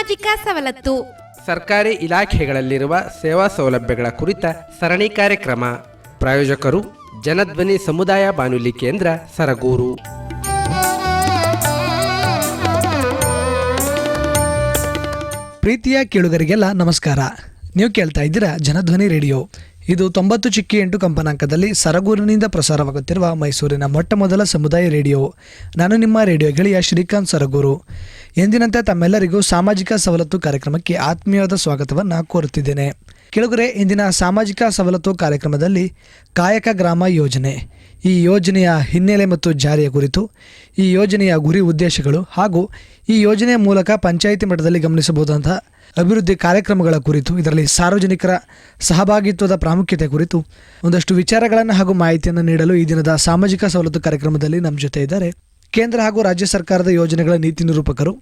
ಸಾಮಾಜಿಕ ಸವಲತ್ತು. ಸರ್ಕಾರಿ ಇಲಾಖೆಗಳಲ್ಲಿರುವ ಸೇವಾ ಸೌಲಭ್ಯಗಳ ಕುರಿತ ಸರಣಿ ಕಾರ್ಯಕ್ರಮ. ಪ್ರಾಯೋಜಕರು ಜನಧ್ವನಿ ಸಮುದಾಯ ಬಾನುಲಿ ಕೇಂದ್ರ ಸರಗೂರು. ಪ್ರೀತಿಯ ಕೇಳುಗರಿಗೆಲ್ಲ ನಮಸ್ಕಾರ. ನೀವು ಕೇಳ್ತಾ ಇದ್ದೀರಾ ಜನಧ್ವನಿ ರೇಡಿಯೋ. ಇದು 90.8 ಕಂಪನಾಂಕದಲ್ಲಿ ಸರಗೂರಿನಿಂದ ಪ್ರಸಾರವಾಗುತ್ತಿರುವ ಮೈಸೂರಿನ ಮೊಟ್ಟ ಮೊದಲ ಸಮುದಾಯ ರೇಡಿಯೋ. ನಾನು ನಿಮ್ಮ ರೇಡಿಯೋ ಗೆಳೆಯ ಶ್ರೀಕಾಂತ್ ಸರಗೂರು. ಎಂದಿನಂತೆ ತಮ್ಮೆಲ್ಲರಿಗೂ ಸಾಮಾಜಿಕ ಸವಲತ್ತು ಕಾರ್ಯಕ್ರಮಕ್ಕೆ ಆತ್ಮೀಯವಾದ ಸ್ವಾಗತವನ್ನು ಕೋರುತ್ತಿದ್ದೇನೆ. ಕೇಳುಗರೆ, ಇಂದಿನ ಸಾಮಾಜಿಕ ಸವಲತ್ತು ಕಾರ್ಯಕ್ರಮದಲ್ಲಿ ಕಾಯಕ ಗ್ರಾಮ ಯೋಜನೆ, ಈ ಯೋಜನೆಯ ಹಿನ್ನೆಲೆ ಮತ್ತು ಜಾರಿಯ ಕುರಿತು, ಈ ಯೋಜನೆಯ ಗುರಿ ಉದ್ದೇಶಗಳು ಹಾಗೂ ಈ ಯೋಜನೆಯ ಮೂಲಕ ಪಂಚಾಯಿತಿ ಮಟ್ಟದಲ್ಲಿ ಗಮನಿಸಬಹುದಂತಹ ಅಭಿವೃದ್ಧಿ ಕಾರ್ಯಕ್ರಮಗಳ ಕುರಿತು, ಇದರಲ್ಲಿ ಸಾರ್ವಜನಿಕರ ಸಹಭಾಗಿತ್ವದ ಪ್ರಾಮುಖ್ಯತೆ ಕುರಿತು ಒಂದಷ್ಟು ವಿಚಾರಗಳನ್ನು ಹಾಗೂ ಮಾಹಿತಿಯನ್ನು ನೀಡಲು ಈ ದಿನದ ಸಾಮಾಜಿಕ ಸವಲತ್ತು ಕಾರ್ಯಕ್ರಮದಲ್ಲಿ ನಮ್ಮ ಜೊತೆ ಇದ್ದಾರೆ ಕೇಂದ್ರ ಹಾಗೂ ರಾಜ್ಯ ಸರ್ಕಾರದ ಯೋಜನೆಗಳ ನೀತಿ ನಿರೂಪಕರು,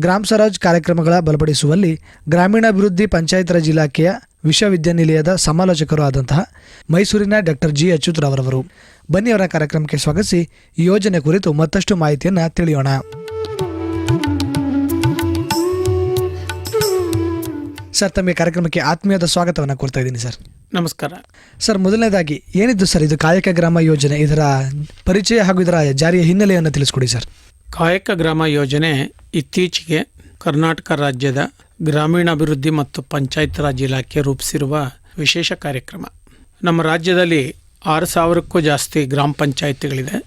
ಗ್ರಾಮ ಸ್ವರಾಜ್ ಕಾರ್ಯಕ್ರಮಗಳ ಬಲಪಡಿಸುವಲ್ಲಿ ಗ್ರಾಮೀಣಾಭಿವೃದ್ಧಿ ಪಂಚಾಯತ್ ರಾಜ್ ಇಲಾಖೆಯ ವಿಶ್ವವಿದ್ಯಾನಿಲಯದ ಸಮಾಲೋಚಕರು ಆದಂತಹ ಮೈಸೂರಿನ ಡಾಕ್ಟರ್ ಜಿ ಅಚ್ಯುತರವರವರು. ಬನ್ನಿ ಅವರ ಕಾರ್ಯಕ್ರಮಕ್ಕೆ ಸ್ವಾಗತಿಸಿ ಈ ಯೋಜನೆ ಕುರಿತು ಮತ್ತಷ್ಟು ಮಾಹಿತಿಯನ್ನು ತಿಳಿಯೋಣ. ಸರ್, ತಮಗೆ ಕಾರ್ಯಕ್ರಮಕ್ಕೆ ಆತ್ಮೀಯದ ಸ್ವಾಗತವನ್ನು ಕೋರ್ತಾ ಇದ್ದೀನಿ ಸರ್. ನಮಸ್ಕಾರ ಸರ್. ಮೊದಲನೇದಾಗಿ ಏನಿದ್ದು ಸರ್ ಇದು ಕಾಯಕ ಗ್ರಾಮ ಯೋಜನೆ, ಇದರ ಪರಿಚಯ ಹಾಗೂ ಇದರ ಜಾರಿಯ ಹಿನ್ನೆಲೆಯನ್ನು ತಿಳಿಸ್ಕೊಡಿ ಸರ್. ಕಾಯಕ ಗ್ರಾಮ ಯೋಜನೆ ಇತ್ತೀಚೆಗೆ ಕರ್ನಾಟಕ ರಾಜ್ಯದ ಗ್ರಾಮೀಣಾಭಿವೃದ್ಧಿ ಮತ್ತು ಪಂಚಾಯತ್ ರಾಜ್ ಇಲಾಖೆ ರೂಪಿಸಿರುವ ವಿಶೇಷ ಕಾರ್ಯಕ್ರಮ. ನಮ್ಮ ರಾಜ್ಯದಲ್ಲಿ 6,000ಕ್ಕೂ ಜಾಸ್ತಿ ಗ್ರಾಮ ಪಂಚಾಯಿತಿಗಳಿದೆ.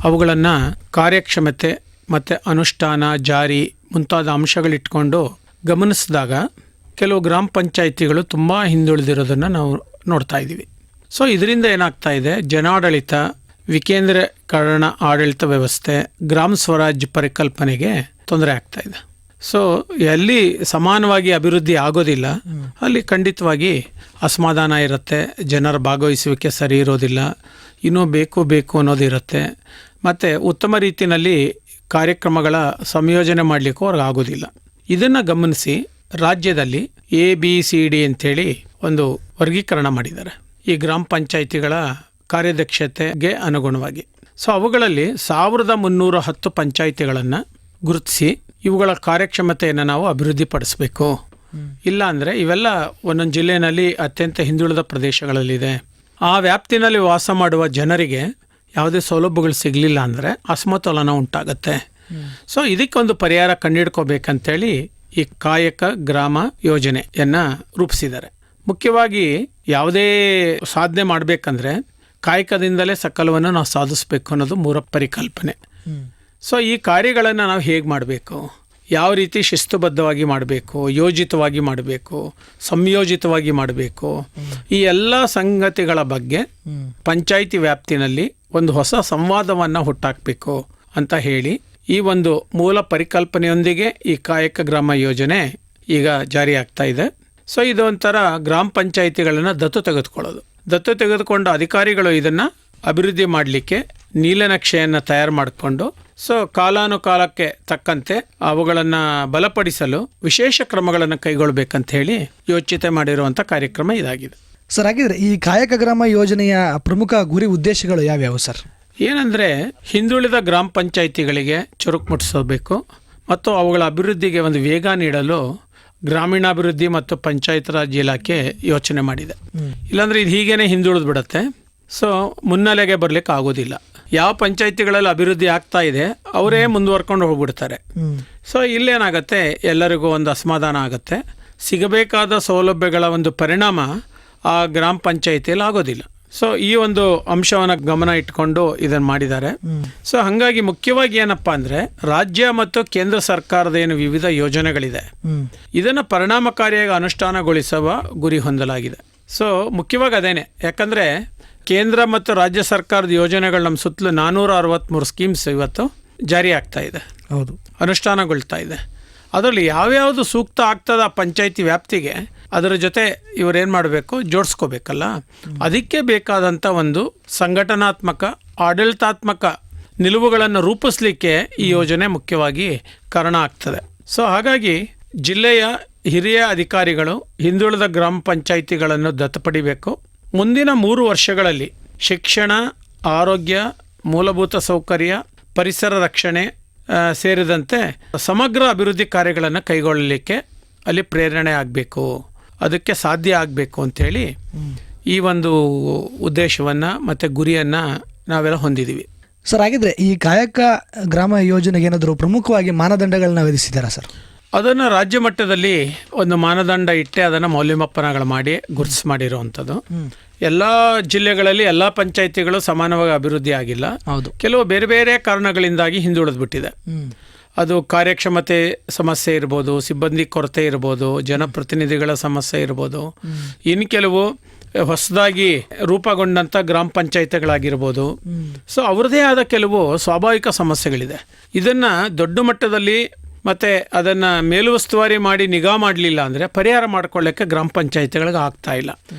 ಅವುಗಳನ್ನು ಕಾರ್ಯಕ್ಷಮತೆ ಮತ್ತು ಅನುಷ್ಠಾನ, ಜಾರಿ ಮುಂತಾದ ಅಂಶಗಳಿಟ್ಕೊಂಡು ಗಮನಿಸಿದಾಗ ಕೆಲವು ಗ್ರಾಮ ಪಂಚಾಯಿತಿಗಳು ತುಂಬ ಹಿಂದುಳಿದಿರೋದನ್ನು ನಾವು ನೋಡ್ತಾ ಇದ್ದೀವಿ. ಸೊ ಇದರಿಂದ ಏನಾಗ್ತಾ ಇದೆ, ಜನಾಡಳಿತ, ವಿಕೇಂದ್ರೀಕರಣ ಆಡಳಿತ ವ್ಯವಸ್ಥೆ, ಗ್ರಾಮ ಸ್ವರಾಜ್ ಪರಿಕಲ್ಪನೆಗೆ ತೊಂದರೆ ಆಗ್ತಾ ಇದೆ. ಸೊ ಎಲ್ಲಿ ಸಮಾನವಾಗಿ ಅಭಿವೃದ್ಧಿ ಆಗೋದಿಲ್ಲ ಅಲ್ಲಿ ಖಂಡಿತವಾಗಿ ಅಸಮಾಧಾನ ಇರುತ್ತೆ, ಜನರ ಭಾಗವಹಿಸುವಿಕೆ ಸರಿ ಇರೋದಿಲ್ಲ, ಇನ್ನೂ ಬೇಕು ಅನ್ನೋದಿರುತ್ತೆ, ಮತ್ತು ಉತ್ತಮ ರೀತಿಯಲ್ಲಿ ಕಾರ್ಯಕ್ರಮಗಳ ಸಂಯೋಜನೆ ಮಾಡಲಿಕ್ಕೂ ಅವ್ರಿಗೆ ಆಗೋದಿಲ್ಲ. ಇದನ್ನು ಗಮನಿಸಿ ರಾಜ್ಯದಲ್ಲಿ ABCD ಅಂಥೇಳಿ ಒಂದು ವರ್ಗೀಕರಣ ಮಾಡಿದ್ದಾರೆ ಈ ಗ್ರಾಮ ಪಂಚಾಯಿತಿಗಳ ಕಾರ್ಯದಕ್ಷತೆಗೆ ಅನುಗುಣವಾಗಿ. ಸೊ ಅವುಗಳಲ್ಲಿ 1310 ಪಂಚಾಯಿತಿಗಳನ್ನು ಗುರುತಿಸಿ ಇವುಗಳ ಕಾರ್ಯಕ್ಷಮತೆಯನ್ನು ನಾವು ಅಭಿವೃದ್ಧಿಪಡಿಸಬೇಕು. ಇಲ್ಲ ಅಂದರೆ ಇವೆಲ್ಲ ಒಂದೊಂದು ಜಿಲ್ಲೆಯಲ್ಲಿ ಅತ್ಯಂತ ಹಿಂದುಳಿದ ಪ್ರದೇಶಗಳಲ್ಲಿದೆ. ಆ ವ್ಯಾಪ್ತಿನಲ್ಲಿ ವಾಸ ಮಾಡುವ ಜನರಿಗೆ ಯಾವುದೇ ಸೌಲಭ್ಯಗಳು ಸಿಗಲಿಲ್ಲ ಅಂದರೆ ಅಸಮತೋಲನ ಉಂಟಾಗತ್ತೆ. ಸೊ ಇದಕ್ಕೊಂದು ಪರಿಹಾರ ಕಂಡುಹಿಡ್ಕೋಬೇಕಂತೇಳಿ ಈ ಕಾಯಕ ಗ್ರಾಮ ಯೋಜನೆಯನ್ನು ರೂಪಿಸಿದ್ದಾರೆ. ಮುಖ್ಯವಾಗಿ ಯಾವುದೇ ಸಾಧನೆ ಮಾಡಬೇಕಂದ್ರೆ ಕಾಯಕದಿಂದಲೇ ಸಕಲವನ್ನು ನಾವು ಸಾಧಿಸಬೇಕು ಅನ್ನೋದು ಮೂಲ ಪರಿಕಲ್ಪನೆ. ಸೊ ಈ ಕಾರ್ಯಗಳನ್ನು ನಾವು ಹೇಗೆ ಮಾಡಬೇಕು, ಯಾವ ರೀತಿ ಶಿಸ್ತುಬದ್ಧವಾಗಿ ಮಾಡಬೇಕು, ಯೋಜಿತವಾಗಿ ಮಾಡಬೇಕು, ಸಂಯೋಜಿತವಾಗಿ ಮಾಡಬೇಕು, ಈ ಎಲ್ಲ ಸಂಗತಿಗಳ ಬಗ್ಗೆ ಪಂಚಾಯಿತಿ ವ್ಯಾಪ್ತಿನಲ್ಲಿ ಒಂದು ಹೊಸ ಸಂವಾದವನ್ನು ಹುಟ್ಟಾಕಬೇಕು ಅಂತ ಹೇಳಿ ಈ ಒಂದು ಮೂಲ ಪರಿಕಲ್ಪನೆಯೊಂದಿಗೆ ಈ ಕಾಯಕ ಗ್ರಾಮ ಯೋಜನೆ ಈಗ ಜಾರಿ ಆಗ್ತಾ ಇದೆ. ಸೊ ಇದು ಒಂಥರ ಗ್ರಾಮ ಪಂಚಾಯಿತಿಗಳನ್ನು ದತ್ತು ತೆಗೆದುಕೊಂಡು ಅಧಿಕಾರಿಗಳು ಇದನ್ನು ಅಭಿವೃದ್ಧಿ ಮಾಡಲಿಕ್ಕೆ ನೀಲನಕ್ಷೆಯನ್ನು ತಯಾರು ಮಾಡಿಕೊಂಡು ಸೊ ಕಾಲಾನುಕಾಲಕ್ಕೆ ತಕ್ಕಂತೆ ಅವುಗಳನ್ನು ಬಲಪಡಿಸಲು ವಿಶೇಷ ಕ್ರಮಗಳನ್ನು ಕೈಗೊಳ್ಳಬೇಕಂತ ಹೇಳಿ ಯೋಚಿತ ಮಾಡಿರುವಂಥ ಕಾರ್ಯಕ್ರಮ ಇದಾಗಿದೆ. ಸರ್, ಹಾಗಿದ್ರೆ ಈ ಕಾಯಕ ಗ್ರಾಮ ಯೋಜನೆಯ ಪ್ರಮುಖ ಗುರಿ ಉದ್ದೇಶಗಳು ಯಾವ್ಯಾವು ಸರ್? ಏನಂದರೆ ಹಿಂದುಳಿದ ಗ್ರಾಮ ಪಂಚಾಯಿತಿಗಳಿಗೆ ಚುರುಕು ಮುಟ್ಟಿಸಬೇಕು ಮತ್ತು ಅವುಗಳ ಅಭಿವೃದ್ಧಿಗೆ ಒಂದು ವೇಗ ನೀಡಲು ಗ್ರಾಮೀಣಾಭಿವೃದ್ಧಿ ಮತ್ತು ಪಂಚಾಯತ್ ರಾಜ್ ಇಲಾಖೆ ಯೋಚನೆ ಮಾಡಿದೆ. ಇಲ್ಲಾಂದರೆ ಇದು ಹೀಗೇನೆ ಹಿಂದುಳಿದು ಬಿಡುತ್ತೆ. ಸೊ ಮುನ್ನೆಲೆಗೆ ಬರಲಿಕ್ಕೆ ಆಗೋದಿಲ್ಲ. ಯಾವ ಪಂಚಾಯಿತಿಗಳಲ್ಲಿ ಅಭಿವೃದ್ಧಿ ಆಗ್ತಾ ಇದೆ ಅವರೇ ಮುಂದುವರ್ಕೊಂಡು ಹೋಗ್ಬಿಡ್ತಾರೆ. ಸೊ ಇಲ್ಲೇನಾಗತ್ತೆ, ಎಲ್ಲರಿಗೂ ಒಂದು ಅಸಮಾಧಾನ ಆಗುತ್ತೆ, ಸಿಗಬೇಕಾದ ಸೌಲಭ್ಯಗಳ ಒಂದು ಪರಿಣಾಮ ಆ ಗ್ರಾಮ ಪಂಚಾಯಿತಿಯಲ್ಲಿ ಆಗೋದಿಲ್ಲ. ಸೊ ಈ ಒಂದು ಅಂಶವನ್ನು ಗಮನ ಇಟ್ಕೊಂಡು ಇದನ್ನು ಮಾಡಿದ್ದಾರೆ. ಸೊ ಹಾಗಾಗಿ ಮುಖ್ಯವಾಗಿ ಏನಪ್ಪಾ ಅಂದರೆ ರಾಜ್ಯ ಮತ್ತು ಕೇಂದ್ರ ಸರ್ಕಾರದ ಏನು ವಿವಿಧ ಯೋಜನೆಗಳಿದೆ ಇದನ್ನು ಪರಿಣಾಮಕಾರಿಯಾಗಿ ಅನುಷ್ಠಾನಗೊಳಿಸುವ ಗುರಿ ಹೊಂದಲಾಗಿದೆ. ಸೊ ಮುಖ್ಯವಾಗಿ ಅದೇನೆ, ಯಾಕಂದರೆ ಕೇಂದ್ರ ಮತ್ತು ರಾಜ್ಯ ಸರ್ಕಾರದ ಯೋಜನೆಗಳು ನಮ್ಮ ಸುತ್ತಲೂ 463 ಸ್ಕೀಮ್ಸ್ ಇವತ್ತು ಜಾರಿ ಆಗ್ತಾ ಇದೆ, ಹೌದು, ಅನುಷ್ಠಾನಗೊಳ್ತಾ ಇದೆ. ಅದರಲ್ಲಿ ಯಾವ್ಯಾವುದು ಸೂಕ್ತ ಆಗ್ತದ ಪಂಚಾಯಿತಿ ವ್ಯಾಪ್ತಿಗೆ ಅದರ ಜೊತೆ ಇವರೇನು ಮಾಡಬೇಕು, ಜೋಡಿಸ್ಕೋಬೇಕಲ್ಲ. ಅದಕ್ಕೆ ಬೇಕಾದಂಥ ಒಂದು ಸಂಘಟನಾತ್ಮಕ ಆಡಳಿತಾತ್ಮಕ ನಿಲುವುಗಳನ್ನು ರೂಪಿಸಲಿಕ್ಕೆ ಈ ಯೋಜನೆ ಮುಖ್ಯವಾಗಿ ಕಾರಣ ಆಗ್ತದೆ. ಸೊ ಹಾಗಾಗಿ ಜಿಲ್ಲೆಯ ಹಿರಿಯ ಅಧಿಕಾರಿಗಳು ಹಿಂದುಳಿದ ಗ್ರಾಮ ಪಂಚಾಯಿತಿಗಳನ್ನು ದತ್ತು ಪಡಿಬೇಕು. ಮುಂದಿನ 3 ವರ್ಷಗಳಲ್ಲಿ ಶಿಕ್ಷಣ, ಆರೋಗ್ಯ, ಮೂಲಭೂತ ಸೌಕರ್ಯ, ಪರಿಸರ ರಕ್ಷಣೆ ಸೇರಿದಂತೆ ಸಮಗ್ರ ಅಭಿವೃದ್ಧಿ ಕಾರ್ಯಗಳನ್ನು ಕೈಗೊಳ್ಳಲಿಕ್ಕೆ ಅಲ್ಲಿ ಪ್ರೇರಣೆ ಆಗಬೇಕು, ಅದಕ್ಕೆ ಸಾಧ್ಯ ಆಗಬೇಕು ಅಂಥೇಳಿ ಈ ಒಂದು ಉದ್ದೇಶವನ್ನು ಮತ್ತು ಗುರಿಯನ್ನು ನಾವೆಲ್ಲ ಹೊಂದಿದ್ದೀವಿ. ಸರ್, ಹಾಗಿದ್ರೆ ಈ ಕಾಯಕ ಗ್ರಾಮ ಯೋಜನೆಗೆ ಏನಾದರೂ ಪ್ರಮುಖವಾಗಿ ಮಾನದಂಡಗಳನ್ನ ವಿಧಿಸಿದ್ದಾರಾ ಸರ್? ಅದನ್ನು ರಾಜ್ಯ ಮಟ್ಟದಲ್ಲಿ ಒಂದು ಮಾನದಂಡ ಇಟ್ಟೆ ಅದನ್ನು ಮೌಲ್ಯಮಾಪನಗಳು ಮಾಡಿ ಗುರುತಿಸಿ ಮಾಡಿರುವಂಥದ್ದು. ಎಲ್ಲ ಜಿಲ್ಲೆಗಳಲ್ಲಿ ಎಲ್ಲ ಪಂಚಾಯಿತಿಗಳು ಸಮಾನವಾಗಿ ಅಭಿವೃದ್ಧಿ ಆಗಿಲ್ಲ. ಹೌದು, ಕೆಲವು ಬೇರೆ ಬೇರೆ ಕಾರಣಗಳಿಂದಾಗಿ ಹಿಂದುಳಿದ್ಬಿಟ್ಟಿದೆ. ಅದು ಕಾರ್ಯಕ್ಷಮತೆ ಸಮಸ್ಯೆ ಇರ್ಬೋದು, ಸಿಬ್ಬಂದಿ ಕೊರತೆ ಇರ್ಬೋದು, ಜನಪ್ರತಿನಿಧಿಗಳ ಸಮಸ್ಯೆ ಇರ್ಬೋದು, ಇನ್ನು ಕೆಲವು ಹೊಸದಾಗಿ ರೂಪುಗೊಂಡಂಥ ಗ್ರಾಮ ಪಂಚಾಯಿತಿಗಳಾಗಿರ್ಬೋದು. ಸೊ ಅವ್ರದ್ದೇ ಆದ ಕೆಲವು ಸ್ವಾಭಾವಿಕ ಸಮಸ್ಯೆಗಳಿದೆ. ಇದನ್ನು ದೊಡ್ಡ ಮಟ್ಟದಲ್ಲಿ ಮತ್ತು ಅದನ್ನು ಮೇಲುಸ್ತುವಾರಿ ಮಾಡಿ ನಿಗಾ ಮಾಡಲಿಲ್ಲ ಅಂದರೆ ಪರಿಹಾರ ಮಾಡ್ಕೊಳ್ಳೋಕ್ಕೆ ಗ್ರಾಮ ಪಂಚಾಯಿತಿಗಳಿಗೆ ಆಗ್ತಾ ಇಲ್ಲ.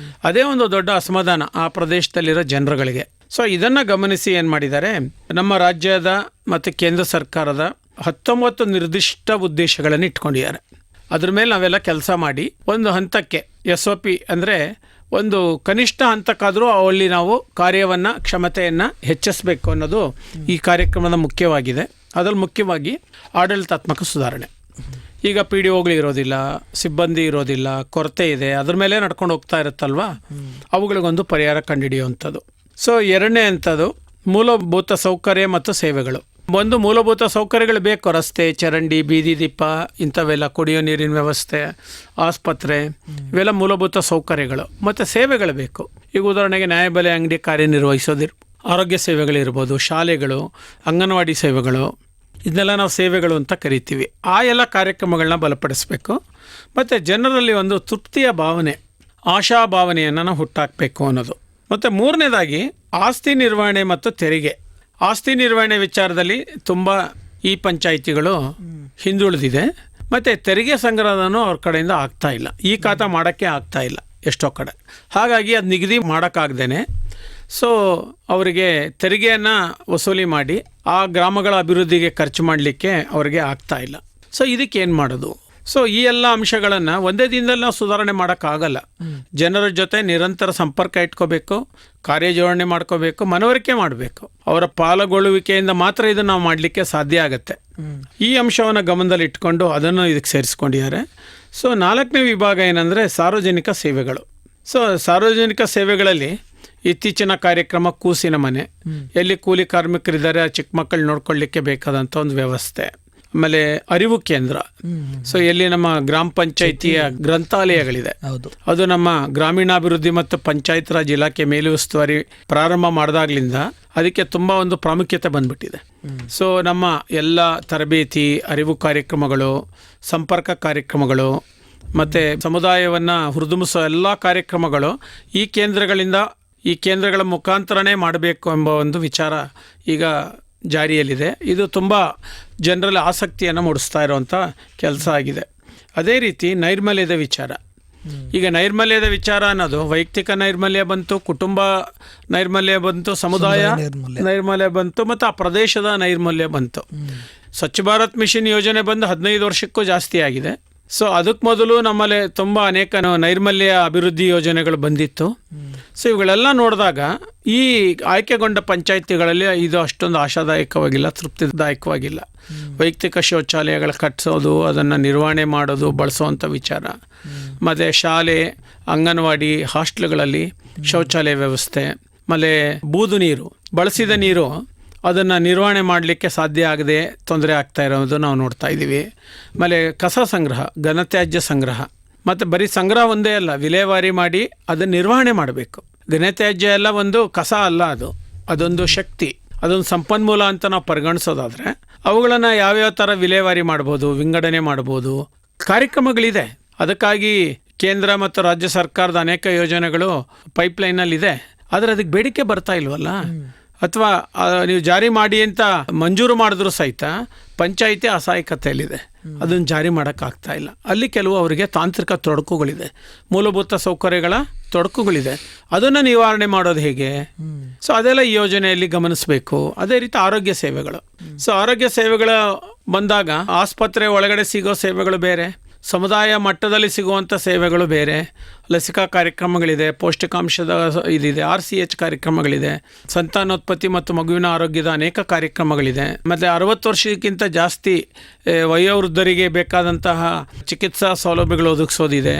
ಅದೇ ಒಂದು ದೊಡ್ಡ ಅಸಮಾಧಾನ ಆ ಪ್ರದೇಶದಲ್ಲಿರೋ ಜನರುಗಳಿಗೆ. ಸೊ ಇದನ್ನು ಗಮನಿಸಿ ಏನು ಮಾಡಿದ್ದಾರೆ, ನಮ್ಮ ರಾಜ್ಯದ ಮತ್ತು ಕೇಂದ್ರ ಸರ್ಕಾರದ 19 ನಿರ್ದಿಷ್ಟ ಉದ್ದೇಶಗಳನ್ನು ಇಟ್ಕೊಂಡಿದ್ದಾರೆ. ಅದ್ರ ಮೇಲೆ ನಾವೆಲ್ಲ ಕೆಲಸ ಮಾಡಿ ಒಂದು ಹಂತಕ್ಕೆ SOP ಅಂದರೆ ಒಂದು ಕನಿಷ್ಠ ಹಂತಕ್ಕಾದರೂ ಅಲ್ಲಿ ನಾವು ಕಾರ್ಯವನ್ನು ಕ್ಷಮತೆಯನ್ನು ಹೆಚ್ಚಿಸಬೇಕು ಅನ್ನೋದು ಈ ಕಾರ್ಯಕ್ರಮದ ಮುಖ್ಯವಾಗಿದೆ. ಅದರಲ್ಲಿ ಮುಖ್ಯವಾಗಿ ಆಡಳಿತಾತ್ಮಕ ಸುಧಾರಣೆ. ಈಗ PDOಗಳು ಇರೋದಿಲ್ಲ, ಸಿಬ್ಬಂದಿ ಇರೋದಿಲ್ಲ, ಕೊರತೆ ಇದೆ, ಅದ್ರ ಮೇಲೆ ನಡ್ಕೊಂಡು ಹೋಗ್ತಾ ಇರುತ್ತಲ್ವ, ಅವುಗಳಿಗೊಂದು ಪರಿಹಾರ ಕಂಡುಹಿಡಿಯುವಂಥದ್ದು. ಸೊ ಎರಡನೇ ಅಂಥದ್ದು ಮೂಲಭೂತ ಸೌಕರ್ಯ ಮತ್ತು ಸೇವೆಗಳು. ಒಂದು ಮೂಲಭೂತ ಸೌಕರ್ಯಗಳು ಬೇಕು, ರಸ್ತೆ, ಚರಂಡಿ, ಬೀದಿ ದೀಪ, ಇಂಥವೆಲ್ಲ, ಕುಡಿಯೋ ನೀರಿನ ವ್ಯವಸ್ಥೆ, ಆಸ್ಪತ್ರೆ, ಇವೆಲ್ಲ ಮೂಲಭೂತ ಸೌಕರ್ಯಗಳು. ಮತ್ತು ಸೇವೆಗಳು ಬೇಕು. ಈಗ ಉದಾಹರಣೆಗೆ ನ್ಯಾಯಬೆಲೆ ಅಂಗಡಿ ಕಾರ್ಯನಿರ್ವಹಿಸೋದಿರ್, ಆರೋಗ್ಯ ಸೇವೆಗಳಿರ್ಬೋದು, ಶಾಲೆಗಳು, ಅಂಗನವಾಡಿ ಸೇವೆಗಳು, ಇದನ್ನೆಲ್ಲ ನಾವು ಸೇವೆಗಳು ಅಂತ ಕರಿತೀವಿ. ಆ ಎಲ್ಲ ಕಾರ್ಯಕ್ರಮಗಳನ್ನ ಬಲಪಡಿಸಬೇಕು. ಮತ್ತು ಜನರಲ್ಲಿ ಒಂದು ತೃಪ್ತಿಯ ಭಾವನೆ, ಆಶಾ ಭಾವನೆಯನ್ನು ನಾವು ಹುಟ್ಟಾಕಬೇಕು ಅನ್ನೋದು. ಮತ್ತು ಮೂರನೇದಾಗಿ ಆಸ್ತಿ ನಿರ್ವಹಣೆ ಮತ್ತು ತೆರಿಗೆ. ಆಸ್ತಿ ನಿರ್ವಹಣೆ ವಿಚಾರದಲ್ಲಿ ತುಂಬ ಈ ಪಂಚಾಯಿತಿಗಳು ಹಿಂದುಳಿದಿದೆ. ಮತ್ತು ತೆರಿಗೆ ಸಂಗ್ರಹನೂ ಅವ್ರ ಕಡೆಯಿಂದ ಆಗ್ತಾ ಇಲ್ಲ, ಈ ಖಾತಾ ಮಾಡೋಕ್ಕೆ ಆಗ್ತಾ ಇಲ್ಲ ಎಷ್ಟೋ ಕಡೆ. ಹಾಗಾಗಿ ಅದು ನಿಗದಿ ಮಾಡೋಕ್ಕಾಗ್ದೇ ಸೊ ಅವರಿಗೆ ತೆರಿಗೆಯನ್ನು ವಸೂಲಿ ಮಾಡಿ ಆ ಗ್ರಾಮಗಳ ಅಭಿವೃದ್ಧಿಗೆ ಖರ್ಚು ಮಾಡಲಿಕ್ಕೆ ಅವರಿಗೆ ಆಗ್ತಾ ಇಲ್ಲ. ಸೊ ಇದಕ್ಕೆ ಏನು ಮಾಡೋದು? ಸೊ ಈ ಎಲ್ಲ ಅಂಶಗಳನ್ನು ಒಂದೇ ದಿನದಲ್ಲಿ ನಾವು ಸುಧಾರಣೆ ಮಾಡೋಕ್ಕಾಗಲ್ಲ. ಜನರ ಜೊತೆ ನಿರಂತರ ಸಂಪರ್ಕ ಇಟ್ಕೋಬೇಕು, ಕಾರ್ಯಜೋಡಣೆ ಮಾಡ್ಕೋಬೇಕು, ಮನವರಿಕೆ ಮಾಡಬೇಕು. ಅವರ ಪಾಲ್ಗೊಳ್ಳುವಿಕೆಯಿಂದ ಮಾತ್ರ ಇದನ್ನು ನಾವು ಮಾಡಲಿಕ್ಕೆ ಸಾಧ್ಯ ಆಗುತ್ತೆ. ಈ ಅಂಶವನ್ನು ಗಮನದಲ್ಲಿ ಇಟ್ಕೊಂಡು ಅದನ್ನು ಇದಕ್ಕೆ ಸೇರಿಸ್ಕೊಂಡಿದ್ದಾರೆ. ಸೊ 4ನೇ ವಿಭಾಗ ಏನಂದರೆ ಸಾರ್ವಜನಿಕ ಸೇವೆಗಳು. ಸೊ ಸಾರ್ವಜನಿಕ ಸೇವೆಗಳಲ್ಲಿ ಇತ್ತೀಚಿನ ಕಾರ್ಯಕ್ರಮ ಕೂಸಿನ ಮನೆ, ಎಲ್ಲಿ ಕೂಲಿ ಕಾರ್ಮಿಕರಿದ್ದಾರೆ, ಚಿಕ್ಕ ಮಕ್ಕಳು ನೋಡ್ಕೊಳ್ಳಿಕ್ಕೆ ಬೇಕಾದಂಥ ಒಂದು ವ್ಯವಸ್ಥೆ. ಆಮೇಲೆ ಅರಿವು ಕೇಂದ್ರ. ಸೊ ಎಲ್ಲಿ ನಮ್ಮ ಗ್ರಾಮ ಪಂಚಾಯಿತಿಯ ಗ್ರಂಥಾಲಯಗಳಿದೆ, ಅದು ನಮ್ಮ ಗ್ರಾಮೀಣಾಭಿವೃದ್ಧಿ ಮತ್ತು ಪಂಚಾಯತ್ ರಾಜ್ ಇಲಾಖೆ ಮೇಲುಸ್ತುವಾರಿ ಪ್ರಾರಂಭ ಮಾಡಿದಾಗ್ಲಿಂದ ಅದಕ್ಕೆ ತುಂಬ ಒಂದು ಪ್ರಾಮುಖ್ಯತೆ ಬಂದ್ಬಿಟ್ಟಿದೆ. ಸೊ ನಮ್ಮ ಎಲ್ಲ ತರಬೇತಿ, ಅರಿವು ಕಾರ್ಯಕ್ರಮಗಳು, ಸಂಪರ್ಕ ಕಾರ್ಯಕ್ರಮಗಳು ಮತ್ತು ಸಮುದಾಯವನ್ನು ಹುರಿದುಂಬಿಸೋ ಎಲ್ಲ ಕಾರ್ಯಕ್ರಮಗಳು ಈ ಕೇಂದ್ರಗಳ ಮುಖಾಂತರನೇ ಮಾಡಬೇಕು ಎಂಬ ಒಂದು ವಿಚಾರ ಈಗ ಜಾರಿಯಲ್ಲಿದೆ. ಇದು ತುಂಬ ಜನರಲ್ಲಿ ಆಸಕ್ತಿಯನ್ನು ಮೂಡಿಸ್ತಾ ಇರುವಂಥ ಕೆಲಸ ಆಗಿದೆ. ಅದೇ ರೀತಿ ನೈರ್ಮಲ್ಯದ ವಿಚಾರ. ಈಗ ನೈರ್ಮಲ್ಯದ ವಿಚಾರ ಅನ್ನೋದು ವೈಯಕ್ತಿಕ ನೈರ್ಮಲ್ಯ ಬಂತು, ಕುಟುಂಬ ನೈರ್ಮಲ್ಯ ಬಂತು, ಸಮುದಾಯ ನೈರ್ಮಲ್ಯ ಬಂತು, ಮತ್ತು ಆ ಪ್ರದೇಶದ ನೈರ್ಮಲ್ಯ ಬಂತು. ಸ್ವಚ್ಛ ಭಾರತ್ ಮಿಷನ್ ಯೋಜನೆ ಬಂದು 15 ವರ್ಷಕ್ಕೂ ಜಾಸ್ತಿ ಆಗಿದೆ. ಸೊ ಅದಕ್ಕೆ ಮೊದಲು ನಮ್ಮಲ್ಲಿ ತುಂಬ ಅನೇಕ ನೈರ್ಮಲ್ಯ ಅಭಿವೃದ್ಧಿ ಯೋಜನೆಗಳು ಬಂದಿತ್ತು. ಸೊ ಇವುಗಳೆಲ್ಲ ನೋಡಿದಾಗ ಈ ಆಯ್ಕೆಗೊಂಡ ಪಂಚಾಯಿತಿಗಳಲ್ಲಿ ಇದು ಅಷ್ಟೊಂದು ಆಶಾದಾಯಕವಾಗಿಲ್ಲ, ತೃಪ್ತಿದಾಯಕವಾಗಿಲ್ಲ. ವೈಯಕ್ತಿಕ ಶೌಚಾಲಯಗಳ ಕಟ್ಟಿಸೋದು, ಅದನ್ನು ನಿರ್ವಹಣೆ ಮಾಡೋದು, ಬಳಸುವಂಥ ವಿಚಾರ, ಮತ್ತು ಶಾಲೆ, ಅಂಗನವಾಡಿ, ಹಾಸ್ಟೆಲ್ಗಳಲ್ಲಿ ಶೌಚಾಲಯ ವ್ಯವಸ್ಥೆ, ಆಮೇಲೆ ಬೂದು ನೀರು, ಬಳಸಿದ ನೀರು ಅದನ್ನು ನಿರ್ವಹಣೆ ಮಾಡಲಿಕ್ಕೆ ಸಾಧ್ಯ ಆಗದೆ ತೊಂದರೆ ಆಗ್ತಾ ಇರೋದು ನಾವು ನೋಡ್ತಾ ಇದ್ದೀವಿ. ಆಮೇಲೆ ಕಸ ಸಂಗ್ರಹ, ಘನತ್ಯಾಜ್ಯ ಸಂಗ್ರಹ, ಮತ್ತು ಬರೀ ಸಂಗ್ರಹ ಒಂದೇ ಅಲ್ಲ, ವಿಲೇವಾರಿ ಮಾಡಿ ಅದನ್ನು ನಿರ್ವಹಣೆ ಮಾಡಬೇಕು. ಘನತ್ಯಾಜ್ಯ ಎಲ್ಲ ಒಂದು ಕಸ ಅಲ್ಲ, ಅದೊಂದು ಶಕ್ತಿ, ಅದೊಂದು ಸಂಪನ್ಮೂಲ ಅಂತ ನಾವು ಪರಿಗಣಿಸೋದಾದರೆ ಅವುಗಳನ್ನು ಯಾವ್ಯಾವ ಥರ ವಿಲೇವಾರಿ ಮಾಡ್ಬೋದು, ವಿಂಗಡಣೆ ಮಾಡ್ಬೋದು, ಕಾರ್ಯಕ್ರಮಗಳಿದೆ. ಅದಕ್ಕಾಗಿ ಕೇಂದ್ರ ಮತ್ತು ರಾಜ್ಯ ಸರ್ಕಾರದ ಅನೇಕ ಯೋಜನೆಗಳು ಪೈಪ್ಲೈನಲ್ಲಿದೆ. ಆದರೆ ಅದಕ್ಕೆ ಬೇಡಿಕೆ ಬರ್ತಾ ಇಲ್ವಲ್ಲ, ಅಥವಾ ನೀವು ಜಾರಿ ಮಾಡಿ ಅಂತ ಮಂಜೂರು ಮಾಡಿದ್ರು ಸಹಿತ ಪಂಚಾಯಿತಿ ಅಸಹಾಯಕತೆಯಲ್ಲಿದೆ, ಅದನ್ನು ಜಾರಿ ಮಾಡೋಕ್ಕಾಗ್ತಾ ಇಲ್ಲ. ಅಲ್ಲಿ ಕೆಲವು ಅವರಿಗೆ ತಾಂತ್ರಿಕ ತೊಡಕುಗಳಿದೆ, ಮೂಲಭೂತ ಸೌಕರ್ಯಗಳ ತೊಡಕುಗಳಿದೆ. ಅದನ್ನು ನಿವಾರಣೆ ಮಾಡೋದು ಹೇಗೆ? ಸೊ ಅದೆಲ್ಲ ಈ ಯೋಜನೆಯಲ್ಲಿ ಗಮನಿಸಬೇಕು. ಅದೇ ರೀತಿ ಆರೋಗ್ಯ ಸೇವೆಗಳು. ಸೊ ಆರೋಗ್ಯ ಸೇವೆಗಳ ಬಂದಾಗ ಆಸ್ಪತ್ರೆ ಒಳಗಡೆ ಸಿಗೋ ಸೇವೆಗಳು ಬೇರೆ, ಸಮುದಾಯ ಮಟ್ಟದಲ್ಲಿ ಸಿಗುವಂಥ ಸೇವೆಗಳು ಬೇರೆ, ಲಸಿಕಾ ಕಾರ್ಯಕ್ರಮಗಳಿದೆ, ಪೌಷ್ಟಿಕಾಂಶದ ಇದಿದೆ, RCH ಕಾರ್ಯಕ್ರಮಗಳಿದೆ, ಸಂತಾನೋತ್ಪತ್ತಿ ಮತ್ತು ಮಗುವಿನ ಆರೋಗ್ಯದ ಅನೇಕ ಕಾರ್ಯಕ್ರಮಗಳಿದೆ. ಮತ್ತು 60 ವರ್ಷಕ್ಕಿಂತ ಜಾಸ್ತಿ ವಯೋವೃದ್ಧರಿಗೆ ಬೇಕಾದಂತಹ ಚಿಕಿತ್ಸಾ ಸೌಲಭ್ಯಗಳು ಒದಗಿಸೋದಿದೆ.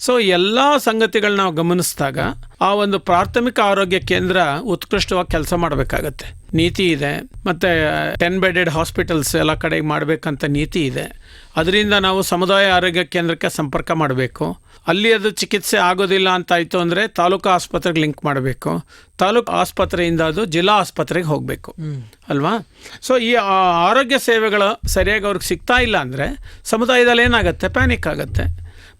ಸೊ ಎಲ್ಲ ಸಂಗತಿಗಳನ್ನ ನಾವು ಗಮನಿಸಿದಾಗ ಆ ಒಂದು ಪ್ರಾಥಮಿಕ ಆರೋಗ್ಯ ಕೇಂದ್ರ ಉತ್ಕೃಷ್ಟವಾಗಿ ಕೆಲಸ ಮಾಡಬೇಕಾಗತ್ತೆ. ನೀತಿ ಇದೆ, ಮತ್ತು 10 ಬೆಡೆಡ್ ಹಾಸ್ಪಿಟಲ್ಸ್ ಎಲ್ಲ ಕಡೆಗೆ ಮಾಡಬೇಕಂತ ನೀತಿ ಇದೆ. ಅದರಿಂದ ನಾವು ಸಮುದಾಯ ಆರೋಗ್ಯ ಕೇಂದ್ರಕ್ಕೆ ಸಂಪರ್ಕ ಮಾಡಬೇಕು. ಅಲ್ಲಿ ಅದು ಚಿಕಿತ್ಸೆ ಆಗೋದಿಲ್ಲ ಅಂತಾಯಿತು ಅಂದರೆ ತಾಲೂಕು ಆಸ್ಪತ್ರೆಗೆ ಲಿಂಕ್ ಮಾಡಬೇಕು. ತಾಲೂಕು ಆಸ್ಪತ್ರೆಯಿಂದ ಅದು ಜಿಲ್ಲಾ ಆಸ್ಪತ್ರೆಗೆ ಹೋಗಬೇಕು ಅಲ್ವಾ. ಸೊ ಈ ಆರೋಗ್ಯ ಸೇವೆಗಳು ಸರಿಯಾಗಿ ಅವ್ರಿಗೆ ಸಿಗ್ತಾ ಇಲ್ಲ ಅಂದರೆ ಸಮುದಾಯದಲ್ಲಿ ಏನಾಗುತ್ತೆ, ಪ್ಯಾನಿಕ್ ಆಗುತ್ತೆ.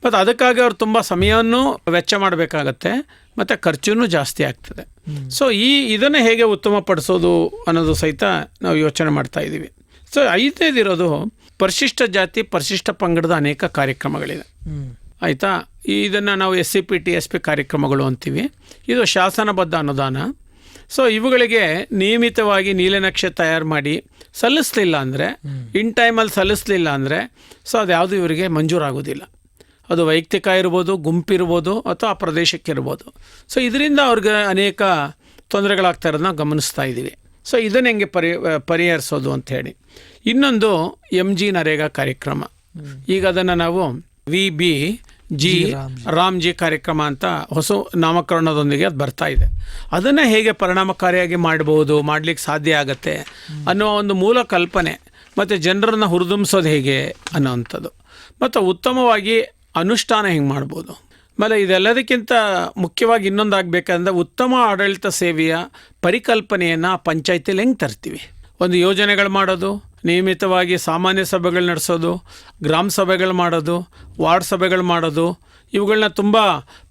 ಮತ್ತು ಅದಕ್ಕಾಗಿ ಅವ್ರು ತುಂಬ ಸಮಯವನ್ನು ವೆಚ್ಚ ಮಾಡಬೇಕಾಗತ್ತೆ ಮತ್ತು ಖರ್ಚು ಜಾಸ್ತಿ ಆಗ್ತದೆ. ಸೊ ಇದನ್ನು ಹೇಗೆ ಉತ್ತಮಪಡಿಸೋದು ಅನ್ನೋದು ಸಹಿತ ನಾವು ಯೋಚನೆ ಮಾಡ್ತಾ ಇದ್ದೀವಿ. ಸೊ 5ನೇದಿರೋದು ಪರಿಶಿಷ್ಟ ಜಾತಿ ಪರಿಶಿಷ್ಟ ಪಂಗಡದ ಅನೇಕ ಕಾರ್ಯಕ್ರಮಗಳಿದೆ. ಆಯಿತಾ, ಇದನ್ನು ನಾವು SCP TSP ಕಾರ್ಯಕ್ರಮಗಳು ಅಂತೀವಿ. ಇದು ಶಾಸನಬದ್ಧ ಅನುದಾನ. ಸೊ ಇವುಗಳಿಗೆ ನಿಯಮಿತವಾಗಿ ನೀಲನಕ್ಷೆ ತಯಾರು ಮಾಡಿ ಸಲ್ಲಿಸಲಿಲ್ಲ ಅಂದರೆ, ಇನ್ ಟೈಮಲ್ಲಿ ಸಲ್ಲಿಸಲಿಲ್ಲ ಅಂದರೆ, ಸೊ ಅದ್ಯಾವುದು ಇವರಿಗೆ ಮಂಜೂರಾಗೋದಿಲ್ಲ. ಅದು ವೈಯಕ್ತಿಕ ಇರ್ಬೋದು, ಗುಂಪಿರ್ಬೋದು, ಅಥವಾ ಆ ಪ್ರದೇಶಕ್ಕೆ ಇರ್ಬೋದು. ಸೊ ಇದರಿಂದ ಅವ್ರಿಗೆ ಅನೇಕ ತೊಂದರೆಗಳಾಗ್ತಾ ಇರೋದನ್ನ ಗಮನಿಸ್ತಾ ಇದ್ದೀವಿ. ಸೊ ಇದನ್ನು ಹೆಂಗೆ ಪರಿಹರಿಸೋದು ಅಂಥೇಳಿ. ಇನ್ನೊಂದು MG ನರೇಗಾ ಕಾರ್ಯಕ್ರಮ. ಈಗ ಅದನ್ನು ನಾವು VBG ರಾಮ್ಜಿ ಕಾರ್ಯಕ್ರಮ ಅಂತ ಹೊಸ ನಾಮಕರಣದೊಂದಿಗೆ ಅದು ಬರ್ತಾ ಇದೆ. ಅದನ್ನು ಹೇಗೆ ಪರಿಣಾಮಕಾರಿಯಾಗಿ ಮಾಡಲಿಕ್ಕೆ ಸಾಧ್ಯ ಆಗತ್ತೆ ಅನ್ನೋ ಒಂದು ಮೂಲ ಕಲ್ಪನೆ ಮತ್ತು ಜನರನ್ನು ಹುರಿದುಂಬಿಸೋದು ಹೇಗೆ ಅನ್ನೋವಂಥದ್ದು, ಮತ್ತು ಉತ್ತಮವಾಗಿ ಅನುಷ್ಠಾನ ಹೆಂಗೆ ಮಾಡ್ಬೋದು. ಆಮೇಲೆ ಇದೆಲ್ಲದಕ್ಕಿಂತ ಮುಖ್ಯವಾಗಿ ಇನ್ನೊಂದಾಗಬೇಕಂದ್ರೆ ಉತ್ತಮ ಆಡಳಿತ ಸೇವೆಯ ಪರಿಕಲ್ಪನೆಯನ್ನು ಪಂಚಾಯತಿಯಲ್ಲಿ ಹೆಂಗೆ ತರ್ತೀವಿ. ಒಂದು ಯೋಜನೆಗಳು ಮಾಡೋದು, ನಿಯಮಿತವಾಗಿ ಸಾಮಾನ್ಯ ಸಭೆಗಳು ನಡೆಸೋದು, ಗ್ರಾಮ ಸಭೆಗಳು ಮಾಡೋದು, ವಾರ್ಡ್ ಸಭೆಗಳು ಮಾಡೋದು, ಇವುಗಳನ್ನ ತುಂಬ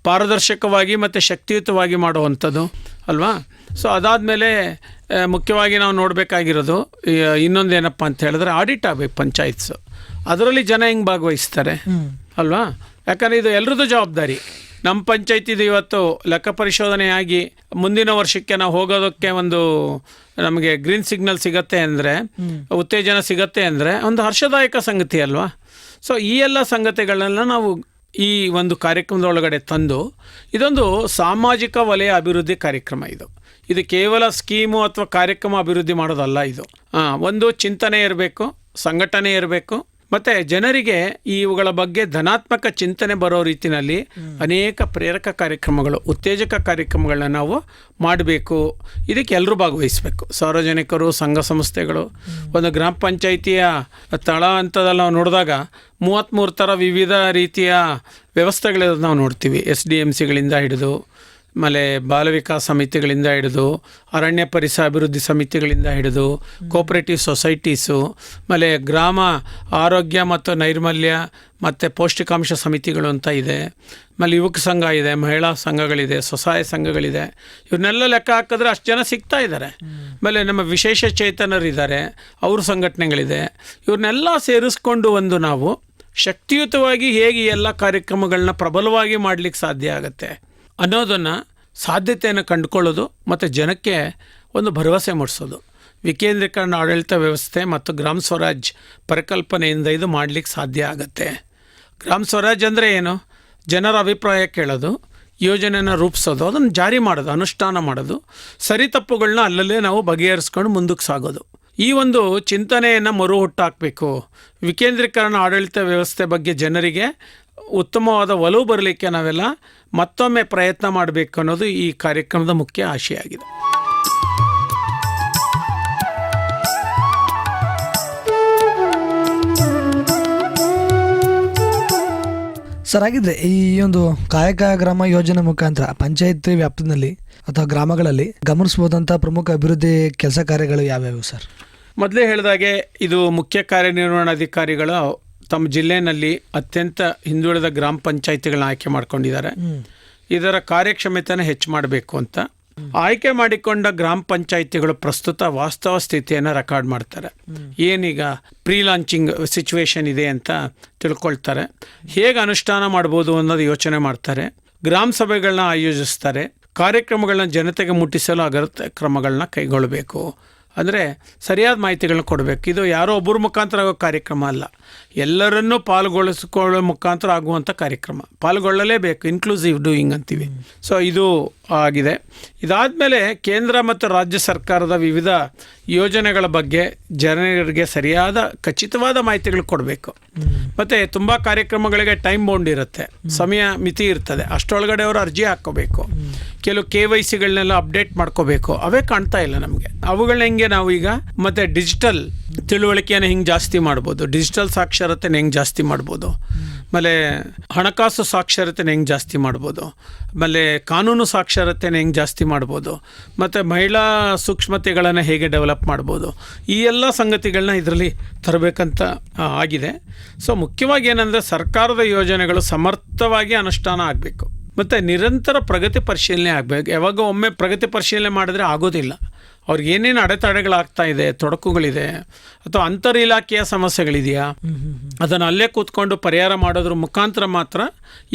ಪಾರದರ್ಶಕವಾಗಿ ಮತ್ತು ಶಕ್ತಿಯುತವಾಗಿ ಮಾಡುವಂಥದ್ದು ಅಲ್ವಾ. ಸೊ ಅದಾದಮೇಲೆ ಮುಖ್ಯವಾಗಿ ನಾವು ನೋಡಬೇಕಾಗಿರೋದು ಇನ್ನೊಂದೇನಪ್ಪ ಅಂತ ಹೇಳಿದ್ರೆ ಆಡಿಟ್ ಆಗಬೇಕು ಪಂಚಾಯತ್ಸು. ಅದರಲ್ಲಿ ಜನ ಹೆಂಗೆ ಭಾಗವಹಿಸ್ತಾರೆ ಅಲ್ವಾ. ಯಾಕಂದರೆ ಇದು ಎಲ್ಲರದ್ದು ಜವಾಬ್ದಾರಿ. ನಮ್ಮ ಪಂಚಾಯತಿದು ಇವತ್ತು ಲೆಕ್ಕ ಪರಿಶೋಧನೆಯಾಗಿ ಮುಂದಿನ ವರ್ಷಕ್ಕೆ ನಾವು ಹೋಗೋದಕ್ಕೆ ಒಂದು ನಮಗೆ ಗ್ರೀನ್ ಸಿಗ್ನಲ್ ಸಿಗತ್ತೆ ಅಂದರೆ, ಉತ್ತೇಜನ ಸಿಗತ್ತೆ ಅಂದರೆ ಒಂದು ಹರ್ಷದಾಯಕ ಸಂಗತಿ ಅಲ್ವಾ. ಸೊ ಈ ಎಲ್ಲ ಸಂಗತಿಗಳನ್ನೆಲ್ಲ ನಾವು ಈ ಒಂದು ಕಾರ್ಯಕ್ರಮದೊಳಗಡೆ ತಂದು, ಇದೊಂದು ಸಾಮಾಜಿಕ ವಲಯ ಅಭಿವೃದ್ಧಿ ಕಾರ್ಯಕ್ರಮ. ಇದು ಕೇವಲ ಸ್ಕೀಮು ಅಥವಾ ಕಾರ್ಯಕ್ರಮ ಅಭಿವೃದ್ಧಿ ಮಾಡೋದಲ್ಲ. ಇದು ಒಂದು ಚಿಂತನೆ ಇರಬೇಕು, ಸಂಘಟನೆ ಇರಬೇಕು, ಮತ್ತು ಜನರಿಗೆ ಇವುಗಳ ಬಗ್ಗೆ ಧನಾತ್ಮಕ ಚಿಂತನೆ ಬರೋ ರೀತಿಯಲ್ಲಿ ಅನೇಕ ಪ್ರೇರಕ ಕಾರ್ಯಕ್ರಮಗಳು, ಉತ್ತೇಜಕ ಕಾರ್ಯಕ್ರಮಗಳನ್ನ ನಾವು ಮಾಡಬೇಕು. ಇದಕ್ಕೆ ಎಲ್ಲರೂ ಭಾಗವಹಿಸಬೇಕು, ಸಾರ್ವಜನಿಕರು, ಸಂಘ ಸಂಸ್ಥೆಗಳು. ಒಂದು ಗ್ರಾಮ ಪಂಚಾಯಿತಿಯ ತಳ ಹಂತದಲ್ಲಿ ನಾವು ನೋಡಿದಾಗ 33 ಥರ ವಿವಿಧ ರೀತಿಯ ವ್ಯವಸ್ಥೆಗಳಿರೋದು ನಾವು ನೋಡ್ತೀವಿ. SDMCಗಳಿಂದ ಹಿಡಿದು, ಆಮೇಲೆ ಬಾಲ ವಿಕಾಸ ಸಮಿತಿಗಳಿಂದ ಹಿಡಿದು, ಅರಣ್ಯ ಪರಿಸರ ಅಭಿವೃದ್ಧಿ ಸಮಿತಿಗಳಿಂದ ಹಿಡಿದು, ಕೋಆಪರೇಟಿವ್ ಸೊಸೈಟೀಸು, ಆಮೇಲೆ ಗ್ರಾಮ ಆರೋಗ್ಯ ಮತ್ತು ನೈರ್ಮಲ್ಯ ಮತ್ತು ಪೌಷ್ಟಿಕಾಂಶ ಸಮಿತಿಗಳು ಅಂತ ಇದೆ. ಆಮೇಲೆ ಯುವಕ ಸಂಘ ಇದೆ, ಮಹಿಳಾ ಸಂಘಗಳಿದೆ, ಸ್ವಸಹಾಯ ಸಂಘಗಳಿದೆ. ಇವ್ರನ್ನೆಲ್ಲ ಲೆಕ್ಕ ಹಾಕಿದ್ರೆ ಅಷ್ಟು ಜನ ಸಿಗ್ತಾ ಇದ್ದಾರೆ. ಆಮೇಲೆ ನಮ್ಮ ವಿಶೇಷ ಚೇತನರಿದ್ದಾರೆ, ಅವ್ರ ಸಂಘಟನೆಗಳಿದೆ. ಇವ್ರನ್ನೆಲ್ಲ ಸೇರಿಸ್ಕೊಂಡು ಒಂದು ನಾವು ಶಕ್ತಿಯುತವಾಗಿ ಹೇಗೆ ಎಲ್ಲ ಕಾರ್ಯಕ್ರಮಗಳನ್ನ ಪ್ರಬಲವಾಗಿ ಮಾಡಲಿಕ್ಕೆ ಸಾಧ್ಯ ಆಗುತ್ತೆ ಅನ್ನೋದನ್ನು, ಸಾಧ್ಯತೆಯನ್ನು ಕಂಡುಕೊಳ್ಳೋದು ಮತ್ತು ಜನಕ್ಕೆ ಒಂದು ಭರವಸೆ ಮೂಡಿಸೋದು. ವಿಕೇಂದ್ರೀಕರಣ ಆಡಳಿತ ವ್ಯವಸ್ಥೆ ಮತ್ತು ಗ್ರಾಮ ಸ್ವರಾಜ್ ಪರಿಕಲ್ಪನೆಯಿಂದ ಇದು ಮಾಡಲಿಕ್ಕೆ ಸಾಧ್ಯ ಆಗುತ್ತೆ. ಗ್ರಾಮ ಸ್ವರಾಜ್ ಅಂದರೆ ಏನು? ಜನರ ಅಭಿಪ್ರಾಯ ಕೇಳೋದು, ಯೋಜನೆಯನ್ನು ರೂಪಿಸೋದು, ಅದನ್ನು ಜಾರಿ ಮಾಡೋದು, ಅನುಷ್ಠಾನ ಮಾಡೋದು, ಸರಿ ತಪ್ಪುಗಳನ್ನ ಅಲ್ಲಲ್ಲೇ ನಾವು ಬಗೆಹರಿಸ್ಕೊಂಡು ಮುಂದಕ್ಕೆ ಸಾಗೋದು. ಈ ಒಂದು ಚಿಂತನೆಯನ್ನು ಮರು ಹುಟ್ಟಾಕಬೇಕು. ವಿಕೇಂದ್ರೀಕರಣ ಆಡಳಿತ ವ್ಯವಸ್ಥೆ ಬಗ್ಗೆ ಜನರಿಗೆ ಉತ್ತಮವಾದ ಒಲವು ಬರಲಿಕ್ಕೆ ನಾವೆಲ್ಲ ಮತ್ತೊಮ್ಮೆ ಪ್ರಯತ್ನ ಮಾಡಬೇಕು ಅನ್ನೋದು ಈ ಕಾರ್ಯಕ್ರಮದ ಮುಖ್ಯ ಆಶಯ ಆಗಿದೆ. ಸರ್, ಹಾಗಿದ್ರೆ ಈ ಒಂದು ಕಾಯಕ ಗ್ರಾಮ ಯೋಜನೆ ಮುಖಾಂತರ ಪಂಚಾಯತ್ ವ್ಯಾಪ್ತಿನಲ್ಲಿ ಅಥವಾ ಗ್ರಾಮಗಳಲ್ಲಿ ಗಮನಿಸಬಹುದಂಥ ಪ್ರಮುಖ ಅಭಿವೃದ್ಧಿ ಕೆಲಸ ಕಾರ್ಯಗಳು ಯಾವ್ಯಾವು ಸರ್? ಮೊದಲೇ ಹೇಳಿದಾಗೆ ಇದು ಮುಖ್ಯ ಕಾರ್ಯನಿರ್ವಹಣಾಧಿಕಾರಿಗಳು ತಮ್ಮ ಜಿಲ್ಲೆಯಲ್ಲಿ ಅತ್ಯಂತ ಹಿಂದುಳಿದ ಗ್ರಾಮ ಪಂಚಾಯಿತಿಗಳನ್ನ ಆಯ್ಕೆ ಮಾಡ್ಕೊಂಡಿದ್ದಾರೆ. ಇದರ ಕಾರ್ಯಕ್ಷಮತೆಯನ್ನು ಹೆಚ್ಚು ಮಾಡಬೇಕು ಅಂತ ಆಯ್ಕೆ ಮಾಡಿಕೊಂಡ ಗ್ರಾಮ ಪಂಚಾಯಿತಿಗಳು ಪ್ರಸ್ತುತ ವಾಸ್ತವ ಸ್ಥಿತಿಯನ್ನು ರೆಕಾರ್ಡ್ ಮಾಡ್ತಾರೆ. ಏನೀಗ ಪ್ರೀ ಲಾಂಚಿಂಗ್ ಸಿಚುವೇಶನ್ ಇದೆ ಅಂತ ತಿಳ್ಕೊಳ್ತಾರೆ. ಹೇಗೆ ಅನುಷ್ಠಾನ ಮಾಡ್ಬೋದು ಅನ್ನೋದು ಯೋಚನೆ ಮಾಡ್ತಾರೆ. ಗ್ರಾಮ ಸಭೆಗಳನ್ನ ಆಯೋಜಿಸ್ತಾರೆ. ಕಾರ್ಯಕ್ರಮಗಳನ್ನ ಜನತೆಗೆ ಮುಟ್ಟಿಸಲು ಅಗತ್ಯ ಕ್ರಮಗಳನ್ನ ಕೈಗೊಳ್ಳಬೇಕು ಅಂದರೆ ಸರಿಯಾದ ಮಾಹಿತಿಗಳನ್ನ ಕೊಡಬೇಕು. ಇದು ಯಾರೋ ಒಬ್ಬರ ಮುಖಾಂತರ ಆಗೋ ಕಾರ್ಯಕ್ರಮ ಅಲ್ಲ, ಎಲ್ಲರನ್ನೂ ಪಾಲ್ಗೊಳಿಸಿಕೊಳ್ಳೋ ಮುಖಾಂತರ ಆಗುವಂಥ ಕಾರ್ಯಕ್ರಮ. ಪಾಲ್ಗೊಳ್ಳಲೇಬೇಕು, ಇನ್ಕ್ಲೂಸಿವ್ ಡೂಯಿಂಗ್ ಅಂತೀವಿ. ಸೊ ಇದು ಆಗಿದೆ. ಇದಾದಮೇಲೆ ಕೇಂದ್ರ ಮತ್ತು ರಾಜ್ಯ ಸರ್ಕಾರದ ವಿವಿಧ ಯೋಜನೆಗಳ ಬಗ್ಗೆ ಜನರಿಗೆ ಸರಿಯಾದ ಖಚಿತವಾದ ಮಾಹಿತಿಗಳು ಕೊಡಬೇಕು. ಮತ್ತು ತುಂಬ ಕಾರ್ಯಕ್ರಮಗಳಿಗೆ ಟೈಮ್ ಬೌಂಡ್ ಇರುತ್ತೆ, ಸಮಯ ಮಿತಿ ಇರ್ತದೆ, ಅಷ್ಟರೊಳಗಡೆ ಅವರು ಅರ್ಜಿ ಹಾಕ್ಕೋಬೇಕು. ಕೆಲವು KYCಗಳನ್ನೆಲ್ಲ ಅಪ್ಡೇಟ್ ಮಾಡ್ಕೋಬೇಕು. ಅವೇ ಕಾಣ್ತಾ ಇಲ್ಲ ನಮಗೆ. ಅವುಗಳನ್ನ ಹೆಂಗೆ ನಾವು ಈಗ ಮತ್ತು ಡಿಜಿಟಲ್ ತಿಳುವಳಿಕೆಯನ್ನು ಹೆಂಗೆ ಜಾಸ್ತಿ ಮಾಡ್ಬೋದು, ಡಿಜಿಟಲ್ ಸಾಕ್ಷರತೆನ ಹೆಂಗೆ ಜಾಸ್ತಿ ಮಾಡ್ಬೋದು, ಆಮೇಲೆ ಹಣಕಾಸು ಸಾಕ್ಷರತೆನ ಹೆಂಗೆ ಜಾಸ್ತಿ ಮಾಡ್ಬೋದು, ಆಮೇಲೆ ಕಾನೂನು ಸಾಕ್ಷರತೆನ ಹೆಂಗೆ ಜಾಸ್ತಿ ಮಾಡ್ಬೋದು, ಮತ್ತು ಮಹಿಳಾ ಸೂಕ್ಷ್ಮತೆಗಳನ್ನು ಹೇಗೆ ಡೆವಲಪ್ ಮಾಡ್ಬೋದು, ಈ ಎಲ್ಲ ಸಂಗತಿಗಳನ್ನ ಇದರಲ್ಲಿ ತರಬೇಕಂತ ಆಗಿದೆ. ಸೊ ಮುಖ್ಯವಾಗಿ ಏನಂದರೆ ಸರ್ಕಾರದ ಯೋಜನೆಗಳು ಸಮರ್ಥವಾಗಿ ಅನುಷ್ಠಾನ ಆಗಬೇಕು ಮತ್ತು ನಿರಂತರ ಪ್ರಗತಿ ಪರಿಶೀಲನೆ ಆಗಬೇಕು. ಯಾವಾಗ ಒಮ್ಮೆ ಪ್ರಗತಿ ಪರಿಶೀಲನೆ ಮಾಡಿದ್ರೆ ಆಗೋದಿಲ್ಲ. ಅವ್ರಿಗೆ ಏನೇನು ಅಡೆತಡೆಗಳಾಗ್ತಾ ಇದೆ, ತೊಡಕುಗಳಿದೆ, ಅಥವಾ ಅಂತರ್ ಇಲಾಖೆಯ ಸಮಸ್ಯೆಗಳಿದೆಯಾ, ಅದನ್ನು ಅಲ್ಲೇ ಕೂತ್ಕೊಂಡು ಪರಿಹಾರ ಮಾಡೋದ್ರ ಮುಖಾಂತರ ಮಾತ್ರ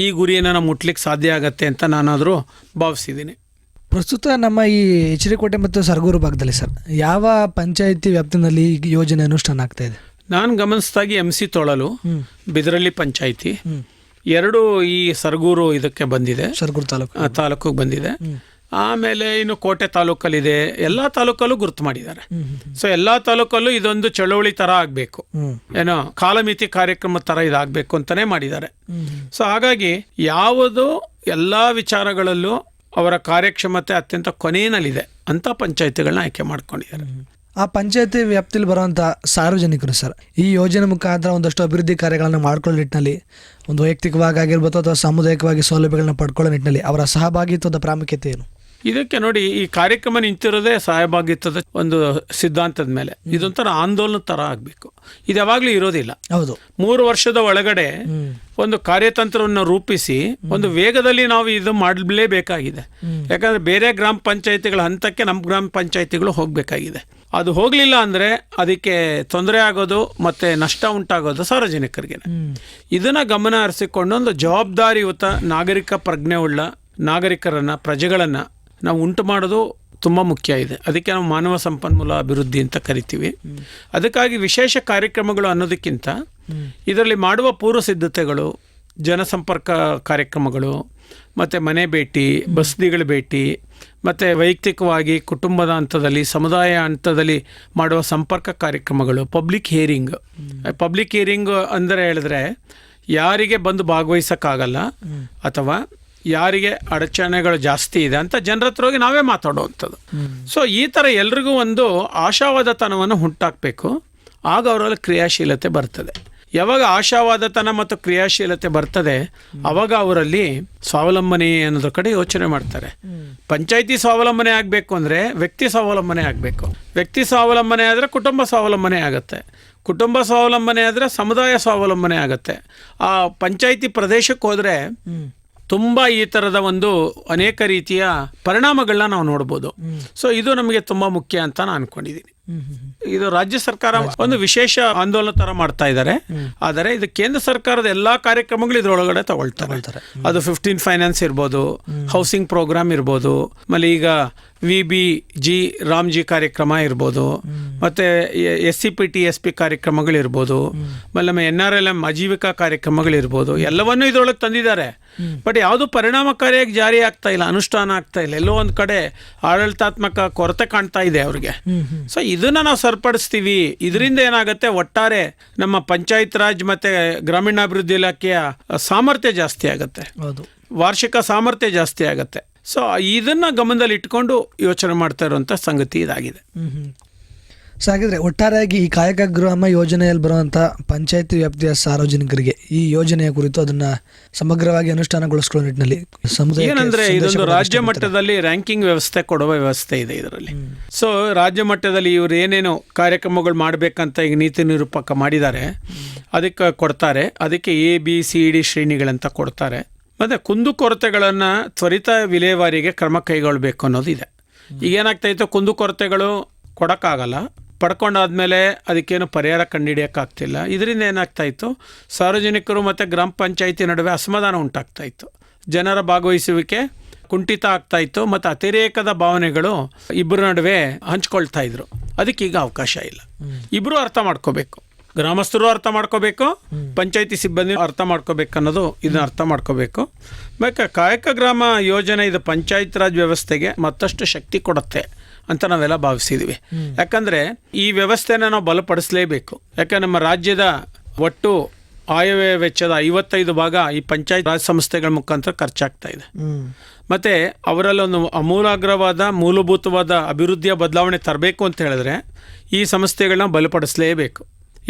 ಈ ಗುರಿಯನ್ನು ನಾವು ಮುಟ್ಲಿಕ್ಕೆ ಸಾಧ್ಯ ಆಗತ್ತೆ ಅಂತ ನಾನಾದರೂ ಭಾವಿಸಿದ್ದೀನಿ. ಪ್ರಸ್ತುತ ನಮ್ಮ ಈ ಎಚರಿಕೋಟೆ ಮತ್ತು ಸರಗೂರು ಭಾಗದಲ್ಲಿ ಸರ್ ಯಾವ ಪಂಚಾಯಿತಿ ವ್ಯಾಪ್ತಿನಲ್ಲಿ ಈ ಯೋಜನೆ ಅನುಷ್ಠಾನ ಆಗ್ತಾ ಇದೆ? ನಾನು ಗಮನಿಸಿದಾಗಿ MC ತೊಳಲು, ಬಿದರಳ್ಳಿ ಪಂಚಾಯಿತಿ 2 ಈ ಸರಗೂರು ಇದಕ್ಕೆ ಬಂದಿದೆ, ಸರಗೂರು ತಾಲೂಕಿಗೆ ಬಂದಿದೆ. ಆಮೇಲೆ ಇನ್ನು ಕೋಟೆ ತಾಲೂಕಲ್ಲಿದೆ. ಎಲ್ಲ ತಾಲೂಕಲ್ಲೂ ಗುರುತು ಮಾಡಿದ್ದಾರೆ. ಸೊ ಎಲ್ಲ ತಾಲೂಕಲ್ಲೂ ಇದೊಂದು ಚಳವಳಿ ಥರ ಆಗಬೇಕು, ಏನೋ ಕಾಲಮಿತಿ ಕಾರ್ಯಕ್ರಮ ಥರ ಇದಾಗಬೇಕು ಅಂತಲೇ ಮಾಡಿದ್ದಾರೆ. ಸೊ ಹಾಗಾಗಿ ಯಾವುದು ಎಲ್ಲ ವಿಚಾರಗಳಲ್ಲೂ ಅವರ ಕಾರ್ಯಕ್ಷಮತೆ ಅತ್ಯಂತ ಕೊನೆಯಲ್ಲಿದೆ ಅಂತ ಪಂಚಾಯತಿಗಳನ್ನ ಆಯ್ಕೆ ಮಾಡ್ಕೊಂಡಿದ್ದಾರೆ. ಆ ಪಂಚಾಯತಿ ವ್ಯಾಪ್ತಿಯಲ್ಲಿ ಬರುವಂಥ ಸಾರ್ವಜನಿಕರು ಸರ್ ಈ ಯೋಜನೆ ಮುಖಾಂತರ ಒಂದಷ್ಟು ಅಭಿವೃದ್ಧಿ ಕಾರ್ಯಗಳನ್ನು ಮಾಡ್ಕೊಳ್ಳೋ ನಿಟ್ಟಿನಲ್ಲಿ, ಒಂದು ವೈಯಕ್ತಿಕವಾಗಿ ಆಗಿರ್ಬೋದು ಅಥವಾ ಸಾಮುದಾಯಿಕವಾಗಿ ಸೌಲಭ್ಯಗಳನ್ನ ಪಡ್ಕೊಳ್ಳೋ ನಿಟ್ಟಿನಲ್ಲಿ ಅವರ ಸಹಭಾಗಿತ್ವದ ಪ್ರಾಮುಖ್ಯತೆ ಏನು? ಇದಕ್ಕೆ ನೋಡಿ, ಈ ಕಾರ್ಯಕ್ರಮ ನಿಂತಿರೋದೇ ಸಹಭಾಗಿತ್ವದ ಒಂದು ಸಿದ್ಧಾಂತದ ಮೇಲೆ. ಇದೊಂಥರ ಆಂದೋಲನ ಥರ ಆಗಬೇಕು. ಇದು ಯಾವಾಗಲೂ ಇರೋದಿಲ್ಲ. ಹೌದು, 3 ವರ್ಷದ ಒಳಗಡೆ ಒಂದು ಕಾರ್ಯತಂತ್ರವನ್ನು ರೂಪಿಸಿ ಒಂದು ವೇಗದಲ್ಲಿ ನಾವು ಇದು ಮಾಡಲೇಬೇಕಾಗಿದೆ. ಯಾಕಂದರೆ ಬೇರೆ ಗ್ರಾಮ ಪಂಚಾಯಿತಿಗಳ ಹಂತಕ್ಕೆ ನಮ್ಮ ಗ್ರಾಮ ಪಂಚಾಯಿತಿಗಳು ಹೋಗಬೇಕಾಗಿದೆ. ಅದು ಹೋಗಲಿಲ್ಲ ಅಂದರೆ ಅದಕ್ಕೆ ತೊಂದರೆ ಆಗೋದು ಮತ್ತು ನಷ್ಟ ಉಂಟಾಗೋದು ಸಾರ್ವಜನಿಕರಿಗೆ. ಇದನ್ನು ಗಮನ ಹರಿಸಿಕೊಂಡು ಒಂದು ಜವಾಬ್ದಾರಿಯುತ ನಾಗರಿಕ ಪ್ರಜ್ಞೆ ಉಳ್ಳ ನಾಗರಿಕರನ್ನು, ಪ್ರಜೆಗಳನ್ನು ನಾವು ಉಂಟು ಮಾಡೋದು ತುಂಬ ಮುಖ್ಯ ಇದೆ. ಅದಕ್ಕೆ ನಾವು ಮಾನವ ಸಂಪನ್ಮೂಲ ಅಭಿವೃದ್ಧಿ ಅಂತ ಕರಿತೀವಿ. ಅದಕ್ಕಾಗಿ ವಿಶೇಷ ಕಾರ್ಯಕ್ರಮಗಳು ಅನ್ನೋದಕ್ಕಿಂತ ಇದರಲ್ಲಿ ಮಾಡುವ ಪೂರ್ವ ಸಿದ್ಧತೆಗಳು, ಜನಸಂಪರ್ಕ ಕಾರ್ಯಕ್ರಮಗಳು, ಮತ್ತು ಮನೆ ಭೇಟಿ, ಬಸ್ತಿಗಳ ಭೇಟಿ, ಮತ್ತು ವೈಯಕ್ತಿಕವಾಗಿ ಕುಟುಂಬದ ಹಂತದಲ್ಲಿ, ಸಮುದಾಯ ಹಂತದಲ್ಲಿ ಮಾಡುವ ಸಂಪರ್ಕ ಕಾರ್ಯಕ್ರಮಗಳು, ಪಬ್ಲಿಕ್ ಹಿಯರಿಂಗ್ ಅಂದರೆ ಹೇಳಿದ್ರೆ ಯಾರಿಗೆ ಬಂದು ಭಾಗವಹಿಸೋಕ್ಕಾಗಲ್ಲ ಅಥವಾ ಯಾರಿಗೆ ಅಡಚಣೆಗಳು ಜಾಸ್ತಿ ಇದೆ ಅಂತ ಜನರ ಹತ್ರ ಹೋಗಿ ನಾವೇ ಮಾತಾಡುವಂಥದ್ದು. ಸೊ ಈ ಥರ ಎಲ್ರಿಗೂ ಒಂದು ಆಶಾವಾದತನವನ್ನು ಉಂಟಾಕಬೇಕು. ಆಗ ಅವರಲ್ಲಿ ಕ್ರಿಯಾಶೀಲತೆ ಬರ್ತದೆ. ಯಾವಾಗ ಆಶಾವಾದತನ ಮತ್ತು ಕ್ರಿಯಾಶೀಲತೆ ಬರ್ತದೆ ಆವಾಗ ಅವರಲ್ಲಿ ಸ್ವಾವಲಂಬನೆ ಅನ್ನೋದ್ರ ಕಡೆ ಯೋಚನೆ ಮಾಡ್ತಾರೆ. ಪಂಚಾಯಿತಿ ಸ್ವಾವಲಂಬನೆ ಆಗಬೇಕು ಅಂದರೆ ವ್ಯಕ್ತಿ ಸ್ವಾವಲಂಬನೆ ಆಗಬೇಕು. ವ್ಯಕ್ತಿ ಸ್ವಾವಲಂಬನೆ ಆದರೆ ಕುಟುಂಬ ಸ್ವಾವಲಂಬನೆ ಆಗುತ್ತೆ. ಕುಟುಂಬ ಸ್ವಾವಲಂಬನೆ ಆದರೆ ಸಮುದಾಯ ಸ್ವಾವಲಂಬನೆ ಆಗುತ್ತೆ. ಆ ಪಂಚಾಯಿತಿ ಪ್ರದೇಶಕ್ಕೆ ಹೋದರೆ ತುಂಬ ಈ ಥರದ ಒಂದು ಅನೇಕ ರೀತಿಯ ಪರಿಣಾಮಗಳನ್ನ ನಾವು ನೋಡ್ಬೋದು. ಸೊ ಇದು ನಮಗೆ ತುಂಬ ಮುಖ್ಯ ಅಂತ ನಾನು ಅನ್ಕೊಂಡಿದ್ದೀನಿ. ಇದು ರಾಜ್ಯ ಸರ್ಕಾರ ಒಂದು ವಿಶೇಷ ಆಂದೋಲನ ತರ ಮಾಡ್ತಾ ಇದ್ದಾರೆ. ಆದರೆ ಇದು ಕೇಂದ್ರ ಸರ್ಕಾರದ ಎಲ್ಲಾ ಕಾರ್ಯಕ್ರಮಗಳು ಇದ್ರೊಳಗಡೆ ತಗೊಳ್ತಾರೆ. ಅದು 15 ಫೈನಾನ್ಸ್ ಇರ್ಬೋದು, ಹೌಸಿಂಗ್ ಪ್ರೋಗ್ರಾಮ್ ಇರ್ಬೋದು, ಆಮೇಲೆ ಈಗ VBG ರಾಮ್ಜಿ ಕಾರ್ಯಕ್ರಮ ಇರ್ಬೋದು, ಮತ್ತೆ SCPTSP ಕಾರ್ಯಕ್ರಮಗಳಿರ್ಬೋದು, ಆಮೇಲೆ ನಮ್ಮ NRLM ಆಜೀವಿಕಾ ಕಾರ್ಯಕ್ರಮಗಳಿರ್ಬೋದು, ಎಲ್ಲವನ್ನೂ ಇದ್ರೊಳಗೆ ತಂದಿದ್ದಾರೆ. ಬಟ್ ಯಾವುದು ಪರಿಣಾಮಕಾರಿಯಾಗಿ ಜಾರಿ ಆಗ್ತಾ ಇಲ್ಲ, ಅನುಷ್ಠಾನ ಆಗ್ತಾ ಇಲ್ಲ. ಎಲ್ಲೋ ಒಂದು ಕಡೆ ಆಡಳಿತಾತ್ಮಕ ಕೊರತೆ ಕಾಣ್ತಾ ಇದೆ ಅವ್ರಿಗೆ. ಸೊ ಇದನ್ನ ನಾವು ಸರಿಪಡಿಸ್ತೀವಿ. ಇದರಿಂದ ಏನಾಗುತ್ತೆ, ಒಟ್ಟಾರೆ ನಮ್ಮ ಪಂಚಾಯತ್ ರಾಜ್ ಮತ್ತೆ ಗ್ರಾಮೀಣಾಭಿವೃದ್ಧಿ ಇಲಾಖೆಯ ಸಾಮರ್ಥ್ಯ ಜಾಸ್ತಿ ಆಗುತ್ತೆ, ವಾರ್ಷಿಕ ಸಾಮರ್ಥ್ಯ ಜಾಸ್ತಿ ಆಗುತ್ತೆ. ಸೊ ಇದನ್ನ ಗಮನದಲ್ಲಿ ಇಟ್ಕೊಂಡು ಯೋಚನೆ ಮಾಡ್ತಾ ಇರುವಂತ ಸಂಗತಿ ಇದಾಗಿದೆ. ಸೊ ಹಾಗಿದ್ರೆ ಒಟ್ಟಾರೆಯಾಗಿ ಈ ಕಾಯಕ ಗ್ರಾಮ ಯೋಜನೆಯಲ್ಲಿ ಬರುವಂಥ ಪಂಚಾಯತಿ ವ್ಯಾಪ್ತಿಯ ಸಾರ್ವಜನಿಕರಿಗೆ ಈ ಯೋಜನೆಯ ಕುರಿತು ಅದನ್ನ ಸಮಗ್ರವಾಗಿ ಅನುಷ್ಠಾನಗೊಳಿಸಿಕೊಳ್ಳೋ ನಿಟ್ಟಿನಲ್ಲಿ ಏನಂದ್ರೆ ಇದೊಂದು ರಾಜ್ಯ ಮಟ್ಟದಲ್ಲಿ ರ್ಯಾಂಕಿಂಗ್ ವ್ಯವಸ್ಥೆ ಕೊಡುವ ವ್ಯವಸ್ಥೆ ಇದೆ ಇದರಲ್ಲಿ. ಸೊ ರಾಜ್ಯ ಮಟ್ಟದಲ್ಲಿ ಇವರು ಏನೇನು ಕಾರ್ಯಕ್ರಮಗಳು ಮಾಡಬೇಕಂತ ಈಗ ನೀತಿ ನಿರೂಪಕ ಮಾಡಿದ್ದಾರೆ, ಅದಕ್ಕೆ ಕೊಡ್ತಾರೆ. ಅದಕ್ಕೆ ABCD ಶ್ರೇಣಿಗಳಂತ ಕೊಡ್ತಾರೆ. ಮತ್ತು ಕುಂದುಕೊರತೆಗಳನ್ನು ತ್ವರಿತ ವಿಲೇವಾರಿಗೆ ಕ್ರಮ ಕೈಗೊಳ್ಳಬೇಕು ಅನ್ನೋದು ಇದೆ. ಈಗೇನಾಗ್ತಾ ಇತ್ತು, ಕುಂದುಕೊರತೆಗಳು ಕೊಡೋಕ್ಕಾಗಲ್ಲ, ಪಡ್ಕೊಂಡಾದ್ಮೇಲೆ ಅದಕ್ಕೇನು ಪರಿಹಾರ ಕಂಡುಹಿಡಿಯೋಕ್ಕಾಗ್ತಿಲ್ಲ. ಇದರಿಂದ ಏನಾಗ್ತಾ ಇತ್ತು, ಸಾರ್ವಜನಿಕರು ಮತ್ತು ಗ್ರಾಮ ಪಂಚಾಯಿತಿ ನಡುವೆ ಅಸಮಾಧಾನ ಉಂಟಾಗ್ತಾ ಇತ್ತು. ಜನರ ಭಾಗವಹಿಸುವಿಕೆ ಕುಂಠಿತ ಆಗ್ತಾ ಇತ್ತು ಮತ್ತು ಅತಿರೇಕದ ಭಾವನೆಗಳು ಇಬ್ಬರ ನಡುವೆ ಹಂಚ್ಕೊಳ್ತಾ ಇದ್ರು. ಅದಕ್ಕೆ ಈಗ ಅವಕಾಶ ಇಲ್ಲ. ಇಬ್ಬರು ಅರ್ಥ ಮಾಡ್ಕೋಬೇಕು, ಗ್ರಾಮಸ್ಥರು ಅರ್ಥ ಮಾಡ್ಕೋಬೇಕು, ಪಂಚಾಯತಿ ಸಿಬ್ಬಂದಿ ಅರ್ಥ ಮಾಡ್ಕೋಬೇಕು ಅನ್ನೋದು ಇದನ್ನ ಅರ್ಥ ಮಾಡ್ಕೋಬೇಕು. ಕಾಯಕ ಗ್ರಾಮ ಯೋಜನೆ ಇದು ಪಂಚಾಯತ್ ರಾಜ್ ವ್ಯವಸ್ಥೆಗೆ ಮತ್ತಷ್ಟು ಶಕ್ತಿ ಕೊಡುತ್ತೆ ಅಂತ ನಾವೆಲ್ಲ ಭಾವಿಸಿದ್ವಿ. ಯಾಕಂದರೆ ಈ ವ್ಯವಸ್ಥೆನ ನಾವು ಬಲಪಡಿಸಲೇಬೇಕು. ಯಾಕೆ ನಮ್ಮ ರಾಜ್ಯದ ಒಟ್ಟು ಆಯವ್ಯಯ ವೆಚ್ಚದ 55% ಈ ಪಂಚಾಯತ್ ರಾಜ್ ಸಂಸ್ಥೆಗಳ ಮುಖಾಂತರ ಖರ್ಚಾಗ್ತಾ ಇದೆ. ಮತ್ತು ಅವರಲ್ಲೊಂದು ಅಮೂಲಾಗ್ರವಾದ ಮೂಲಭೂತವಾದ ಅಭಿವೃದ್ಧಿಯ ಬದಲಾವಣೆ ತರಬೇಕು ಅಂತ ಹೇಳಿದ್ರೆ ಈ ಸಂಸ್ಥೆಗಳನ್ನ ಬಲಪಡಿಸಲೇಬೇಕು.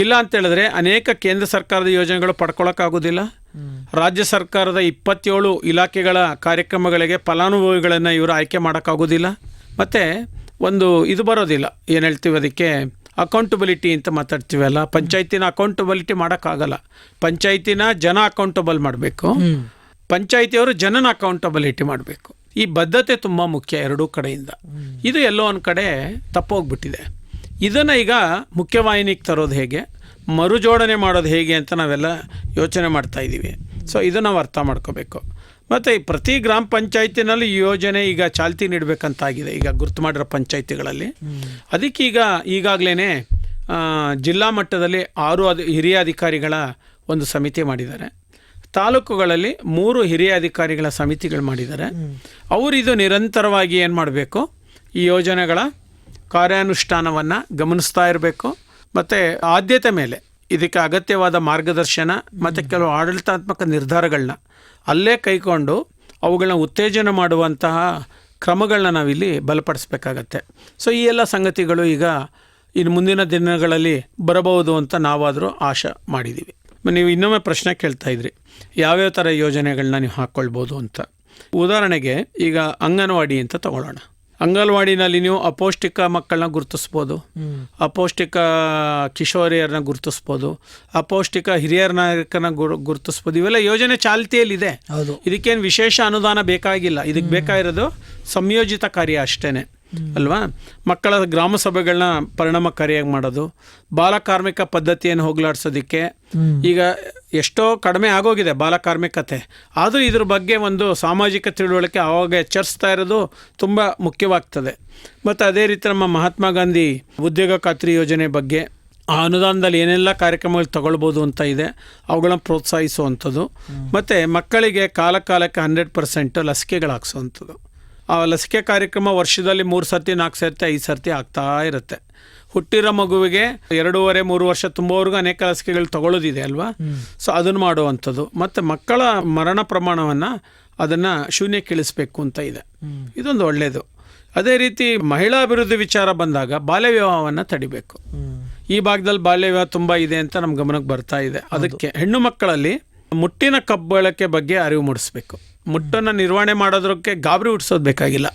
ಇಲ್ಲ ಅಂತ ಹೇಳಿದ್ರೆ ಅನೇಕ ಕೇಂದ್ರ ಸರ್ಕಾರದ ಯೋಜನೆಗಳು ಪಡ್ಕೊಳ್ಳೋಕ್ಕಾಗೋದಿಲ್ಲ. ರಾಜ್ಯ ಸರ್ಕಾರದ 27 ಇಲಾಖೆಗಳ ಕಾರ್ಯಕ್ರಮಗಳಿಗೆ ಫಲಾನುಭವಿಗಳನ್ನು ಇವರು ಆಯ್ಕೆ ಮಾಡೋಕ್ಕಾಗೋದಿಲ್ಲ. ಮತ್ತು ಒಂದು ಇದು ಬರೋದಿಲ್ಲ, ಏನು ಹೇಳ್ತೀವಿ ಅದಕ್ಕೆ, ಅಕೌಂಟಬಿಲಿಟಿ ಅಂತ ಮಾತಾಡ್ತೀವಲ್ಲ, ಪಂಚಾಯತಿನ ಅಕೌಂಟಬಿಲಿಟಿ ಮಾಡೋಕ್ಕಾಗಲ್ಲ. ಪಂಚಾಯತಿನ ಜನ ಅಕೌಂಟಬಲ್ ಮಾಡಬೇಕು, ಪಂಚಾಯತಿಯವರು ಜನನ ಅಕೌಂಟಬಿಲಿಟಿ ಮಾಡಬೇಕು. ಈ ಬದ್ಧತೆ ತುಂಬ ಮುಖ್ಯ ಎರಡೂ ಕಡೆಯಿಂದ. ಇದು ಎಲ್ಲೋ ಒಂದು ಕಡೆ ತಪ್ಪೋಗ್ಬಿಟ್ಟಿದೆ. ಇದನ್ನು ಈಗ ಮುಖ್ಯವಾಹಿನಿಗೆ ತರೋದು ಹೇಗೆ, ಮರುಜೋಡಣೆ ಮಾಡೋದು ಹೇಗೆ ಅಂತ ನಾವೆಲ್ಲ ಯೋಚನೆ ಮಾಡ್ತಾ ಇದ್ದೀವಿ. ಸೊ ಇದು ನಾವು ಅರ್ಥ ಮಾಡ್ಕೋಬೇಕು. ಮತ್ತು ಈ ಪ್ರತಿ ಗ್ರಾಮ ಪಂಚಾಯತಿನಲ್ಲಿ ಈ ಯೋಜನೆ ಈಗ ಚಾಲ್ತಿ ನೀಡಬೇಕಂತಾಗಿದೆ ಈಗ ಗುರ್ತು ಮಾಡಿರೋ ಪಂಚಾಯತಿಗಳಲ್ಲಿ. ಅದಕ್ಕೆ ಈಗಾಗಲೇ ಜಿಲ್ಲಾ ಮಟ್ಟದಲ್ಲಿ 6 ಹಿರಿಯ ಅಧಿಕಾರಿಗಳ ಒಂದು ಸಮಿತಿ ಮಾಡಿದ್ದಾರೆ. ತಾಲೂಕುಗಳಲ್ಲಿ 3 ಹಿರಿಯ ಅಧಿಕಾರಿಗಳ ಸಮಿತಿಗಳು ಮಾಡಿದ್ದಾರೆ. ಅವರು ಇದು ನಿರಂತರವಾಗಿ ಏನು ಮಾಡಬೇಕು, ಈ ಯೋಜನೆಗಳ ಕಾರ್ಯಾನುಷ್ಠಾನವನ್ನು ಗಮನಿಸ್ತಾ ಇರಬೇಕು. ಮತ್ತು ಆದ್ಯತೆ ಮೇಲೆ ಇದಕ್ಕೆ ಅಗತ್ಯವಾದ ಮಾರ್ಗದರ್ಶನ ಮತ್ತು ಕೆಲವು ಆಡಳಿತಾತ್ಮಕ ನಿರ್ಧಾರಗಳನ್ನ ಅಲ್ಲೇ ಕೈಗೊಂಡು ಅವುಗಳನ್ನ ಉತ್ತೇಜನ ಮಾಡುವಂತಹ ಕ್ರಮಗಳನ್ನ ನಾವಿಲ್ಲಿ ಬಲಪಡಿಸ್ಬೇಕಾಗತ್ತೆ. ಸೊ ಈ ಎಲ್ಲ ಸಂಗತಿಗಳು ಈಗ ಇನ್ನು ಮುಂದಿನ ದಿನಗಳಲ್ಲಿ ಬರಬಹುದು ಅಂತ ನಾವಾದರೂ ಆಶೆ ಮಾಡಿದ್ದೀವಿ. ನೀವು ಇನ್ನೊಮ್ಮೆ ಪ್ರಶ್ನೆ ಕೇಳ್ತಾ ಇದ್ರಿ, ಯಾವ್ಯಾವ ಥರ ಯೋಜನೆಗಳನ್ನ ನೀವು ಹಾಕ್ಕೊಳ್ಬೋದು ಅಂತ. ಉದಾಹರಣೆಗೆ ಈಗ ಅಂಗನವಾಡಿ ಅಂತ ತಗೊಳ್ಳೋಣ. ಅಂಗನವಾಡಿನಲ್ಲಿ ನೀವು ಅಪೌಷ್ಟಿಕ ಮಕ್ಕಳನ್ನ ಗುರುತಿಸ್ಬೋದು, ಅಪೌಷ್ಟಿಕ ಕಿಶೋರಿಯರನ್ನ ಗುರುತಿಸ್ಬೋದು, ಅಪೌಷ್ಟಿಕ ಹಿರಿಯರ ನಾಯಕರನ್ನ ಗುರುತಿಸ್ಬೋದು. ಇವೆಲ್ಲ ಯೋಜನೆ ಚಾಲ್ತಿಯಲ್ಲಿದೆ. ಇದಕ್ಕೇನು ವಿಶೇಷ ಅನುದಾನ ಬೇಕಾಗಿಲ್ಲ. ಇದಕ್ಕೆ ಬೇಕಾಗಿರೋದು ಸಂಯೋಜಿತ ಕಾರ್ಯ ಅಷ್ಟೇ ಅಲ್ವಾ. ಮಕ್ಕಳ ಗ್ರಾಮ ಸಭೆಗಳನ್ನ ಪರಿಣಾಮಕಾರಿಯಾಗಿ ಮಾಡೋದು, ಬಾಲಕಾರ್ಮಿಕ ಪದ್ಧತಿಯನ್ನು ಹೋಗಲಾಡಿಸೋದಕ್ಕೆ ಈಗ ಎಷ್ಟೋ ಕಡಿಮೆ ಆಗೋಗಿದೆ ಬಾಲಕಾರ್ಮಿಕತೆ. ಆದರೂ ಇದ್ರ ಬಗ್ಗೆ ಒಂದು ಸಾಮಾಜಿಕ ತಿಳುವಳಿಕೆ ಆವಾಗ ಎಚ್ಚರಿಸ್ತಾ ಇರೋದು ತುಂಬ ಮುಖ್ಯವಾಗ್ತದೆ. ಮತ್ತು ಅದೇ ರೀತಿ ನಮ್ಮ ಮಹಾತ್ಮ ಗಾಂಧಿ ಉದ್ಯೋಗ ಖಾತ್ರಿ ಯೋಜನೆ ಬಗ್ಗೆ ಆ ಅನುದಾನದಲ್ಲಿ ಏನೆಲ್ಲ ಕಾರ್ಯಕ್ರಮಗಳು ತಗೊಳ್ಬೋದು ಅಂತ ಇದೆ, ಅವುಗಳನ್ನ ಪ್ರೋತ್ಸಾಹಿಸುವಂಥದ್ದು. ಮತ್ತು ಮಕ್ಕಳಿಗೆ ಕಾಲಕ್ಕೆ 100% ಲಸಿಕೆಗಳು ಹಾಕ್ಸೋವಂಥದ್ದು. ಆ ಲಸಿಕೆ ಕಾರ್ಯಕ್ರಮ ವರ್ಷದಲ್ಲಿ 3 ಸರ್ತಿ 4 ಸರ್ತಿ 5 ಸರ್ತಿ ಆಗ್ತಾ ಇರುತ್ತೆ. ಹುಟ್ಟಿರೋ ಮಗುವಿಗೆ 2.5-3 ವರ್ಷ ತುಂಬುವವರೆಗೂ ಅನೇಕ ಲಸಿಕೆಗಳು ತಗೊಳ್ಳೋದಿದೆ ಅಲ್ವಾ. ಸೊ ಅದನ್ನು ಮಾಡುವಂಥದ್ದು. ಮತ್ತು ಮಕ್ಕಳ ಮರಣ ಪ್ರಮಾಣವನ್ನು ಅದನ್ನು ಶೂನ್ಯಕ್ಕಿಳಿಸ್ಬೇಕು ಅಂತ ಇದೆ. ಇದೊಂದು ಒಳ್ಳೆಯದು. ಅದೇ ರೀತಿ ಮಹಿಳಾ ಅಭಿವೃದ್ಧಿ ವಿಚಾರ ಬಂದಾಗ ಬಾಲ್ಯ ವಿವಾಹವನ್ನು ತಡಿಬೇಕು. ಈ ಭಾಗದಲ್ಲಿ ಬಾಲ್ಯ ವಿವಾಹ ತುಂಬ ಇದೆ ಅಂತ ನಮ್ಮ ಗಮನಕ್ಕೆ ಬರ್ತಾ ಇದೆ. ಅದಕ್ಕೆ ಹೆಣ್ಣು ಮಕ್ಕಳಲ್ಲಿ ಮುಟ್ಟಿನ ಕಬ್ಬಳಕೆ ಬಗ್ಗೆ ಅರಿವು ಮೂಡಿಸ್ಬೇಕು. ಮುಟ್ಟನ್ನು ನಿರ್ವಹಣೆ ಮಾಡೋದಕ್ಕೆ ಗಾಬರಿ ಹುಟ್ಟಿಸೋದು ಬೇಕಾಗಿಲ್ಲ,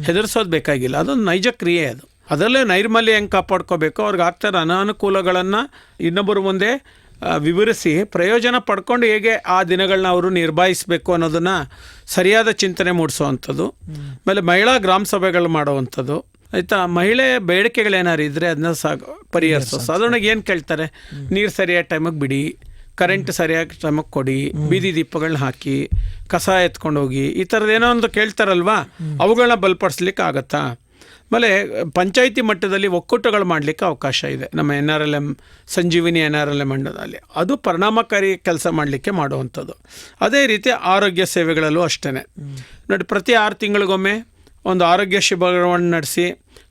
ಹೆದರ್ಸೋದು ಬೇಕಾಗಿಲ್ಲ. ಅದೊಂದು ನೈಜ ಕ್ರಿಯೆ. ಅದರಲ್ಲೇ ನೈರ್ಮಲ್ಯ ಹೆಂಗೆ ಕಾಪಾಡ್ಕೋಬೇಕು, ಅವ್ರಿಗೆ ಆಗ್ತಾರ ಅನಾನುಕೂಲಗಳನ್ನು ಇನ್ನೊಬ್ಬರ ಮುಂದೆ ವಿವರಿಸಿ ಪ್ರಯೋಜನ ಪಡ್ಕೊಂಡು ಹೇಗೆ ಆ ದಿನಗಳನ್ನ ಅವರು ನಿರ್ಭಾಯಿಸಬೇಕು ಅನ್ನೋದನ್ನು ಸರಿಯಾದ ಚಿಂತನೆ ಮೂಡಿಸೋವಂಥದ್ದು. ಆಮೇಲೆ ಮಹಿಳಾ ಗ್ರಾಮ ಸಭೆಗಳು ಮಾಡೋವಂಥದ್ದು. ಆಯಿತಾ, ಮಹಿಳೆ ಬೇಡಿಕೆಗಳೇನಾರು ಇದ್ದರೆ ಅದನ್ನ ಪರಿಹರಿಸೋ. ಸಾಧಾರಣವಾಗಿ ಏನು ಕೇಳ್ತಾರೆ, ನೀರು ಸರಿಯಾದ ಟೈಮಿಗೆ ಬಿಡಿ, ಕರೆಂಟ್ ಸರಿಯಾಗಿ ಟೈಮಿಗೆ ಕೊಡಿ, ಬೀದಿ ದೀಪಗಳನ್ನ ಹಾಕಿ, ಕಸ ಎತ್ಕೊಂಡು ಹೋಗಿ, ಈ ಥರದ್ದು ಏನೋ ಒಂದು ಕೇಳ್ತಾರಲ್ವಾ, ಅವುಗಳನ್ನ ಬಲಪಡಿಸ್ಲಿಕ್ಕೆ ಆಗತ್ತಾ. ಆಮೇಲೆ ಪಂಚಾಯಿತಿ ಮಟ್ಟದಲ್ಲಿ ಒಕ್ಕೂಟಗಳು ಮಾಡಲಿಕ್ಕೆ ಅವಕಾಶ ಇದೆ. ನಮ್ಮ NRLM ಸಂಜೀವಿನಿ NRLM ಮಂಡಲದಲ್ಲಿ ಅದು ಪರಿಣಾಮಕಾರಿ ಕೆಲಸ ಮಾಡಲಿಕ್ಕೆ ಮಾಡುವಂಥದ್ದು. ಅದೇ ರೀತಿ ಆರೋಗ್ಯ ಸೇವೆಗಳಲ್ಲೂ ಅಷ್ಟೇ ನೋಡಿ, ಪ್ರತಿ 6 ತಿಂಗಳಿಗೊಮ್ಮೆ ಒಂದು ಆರೋಗ್ಯ ಶಿಬಿರವನ್ನು ನಡೆಸಿ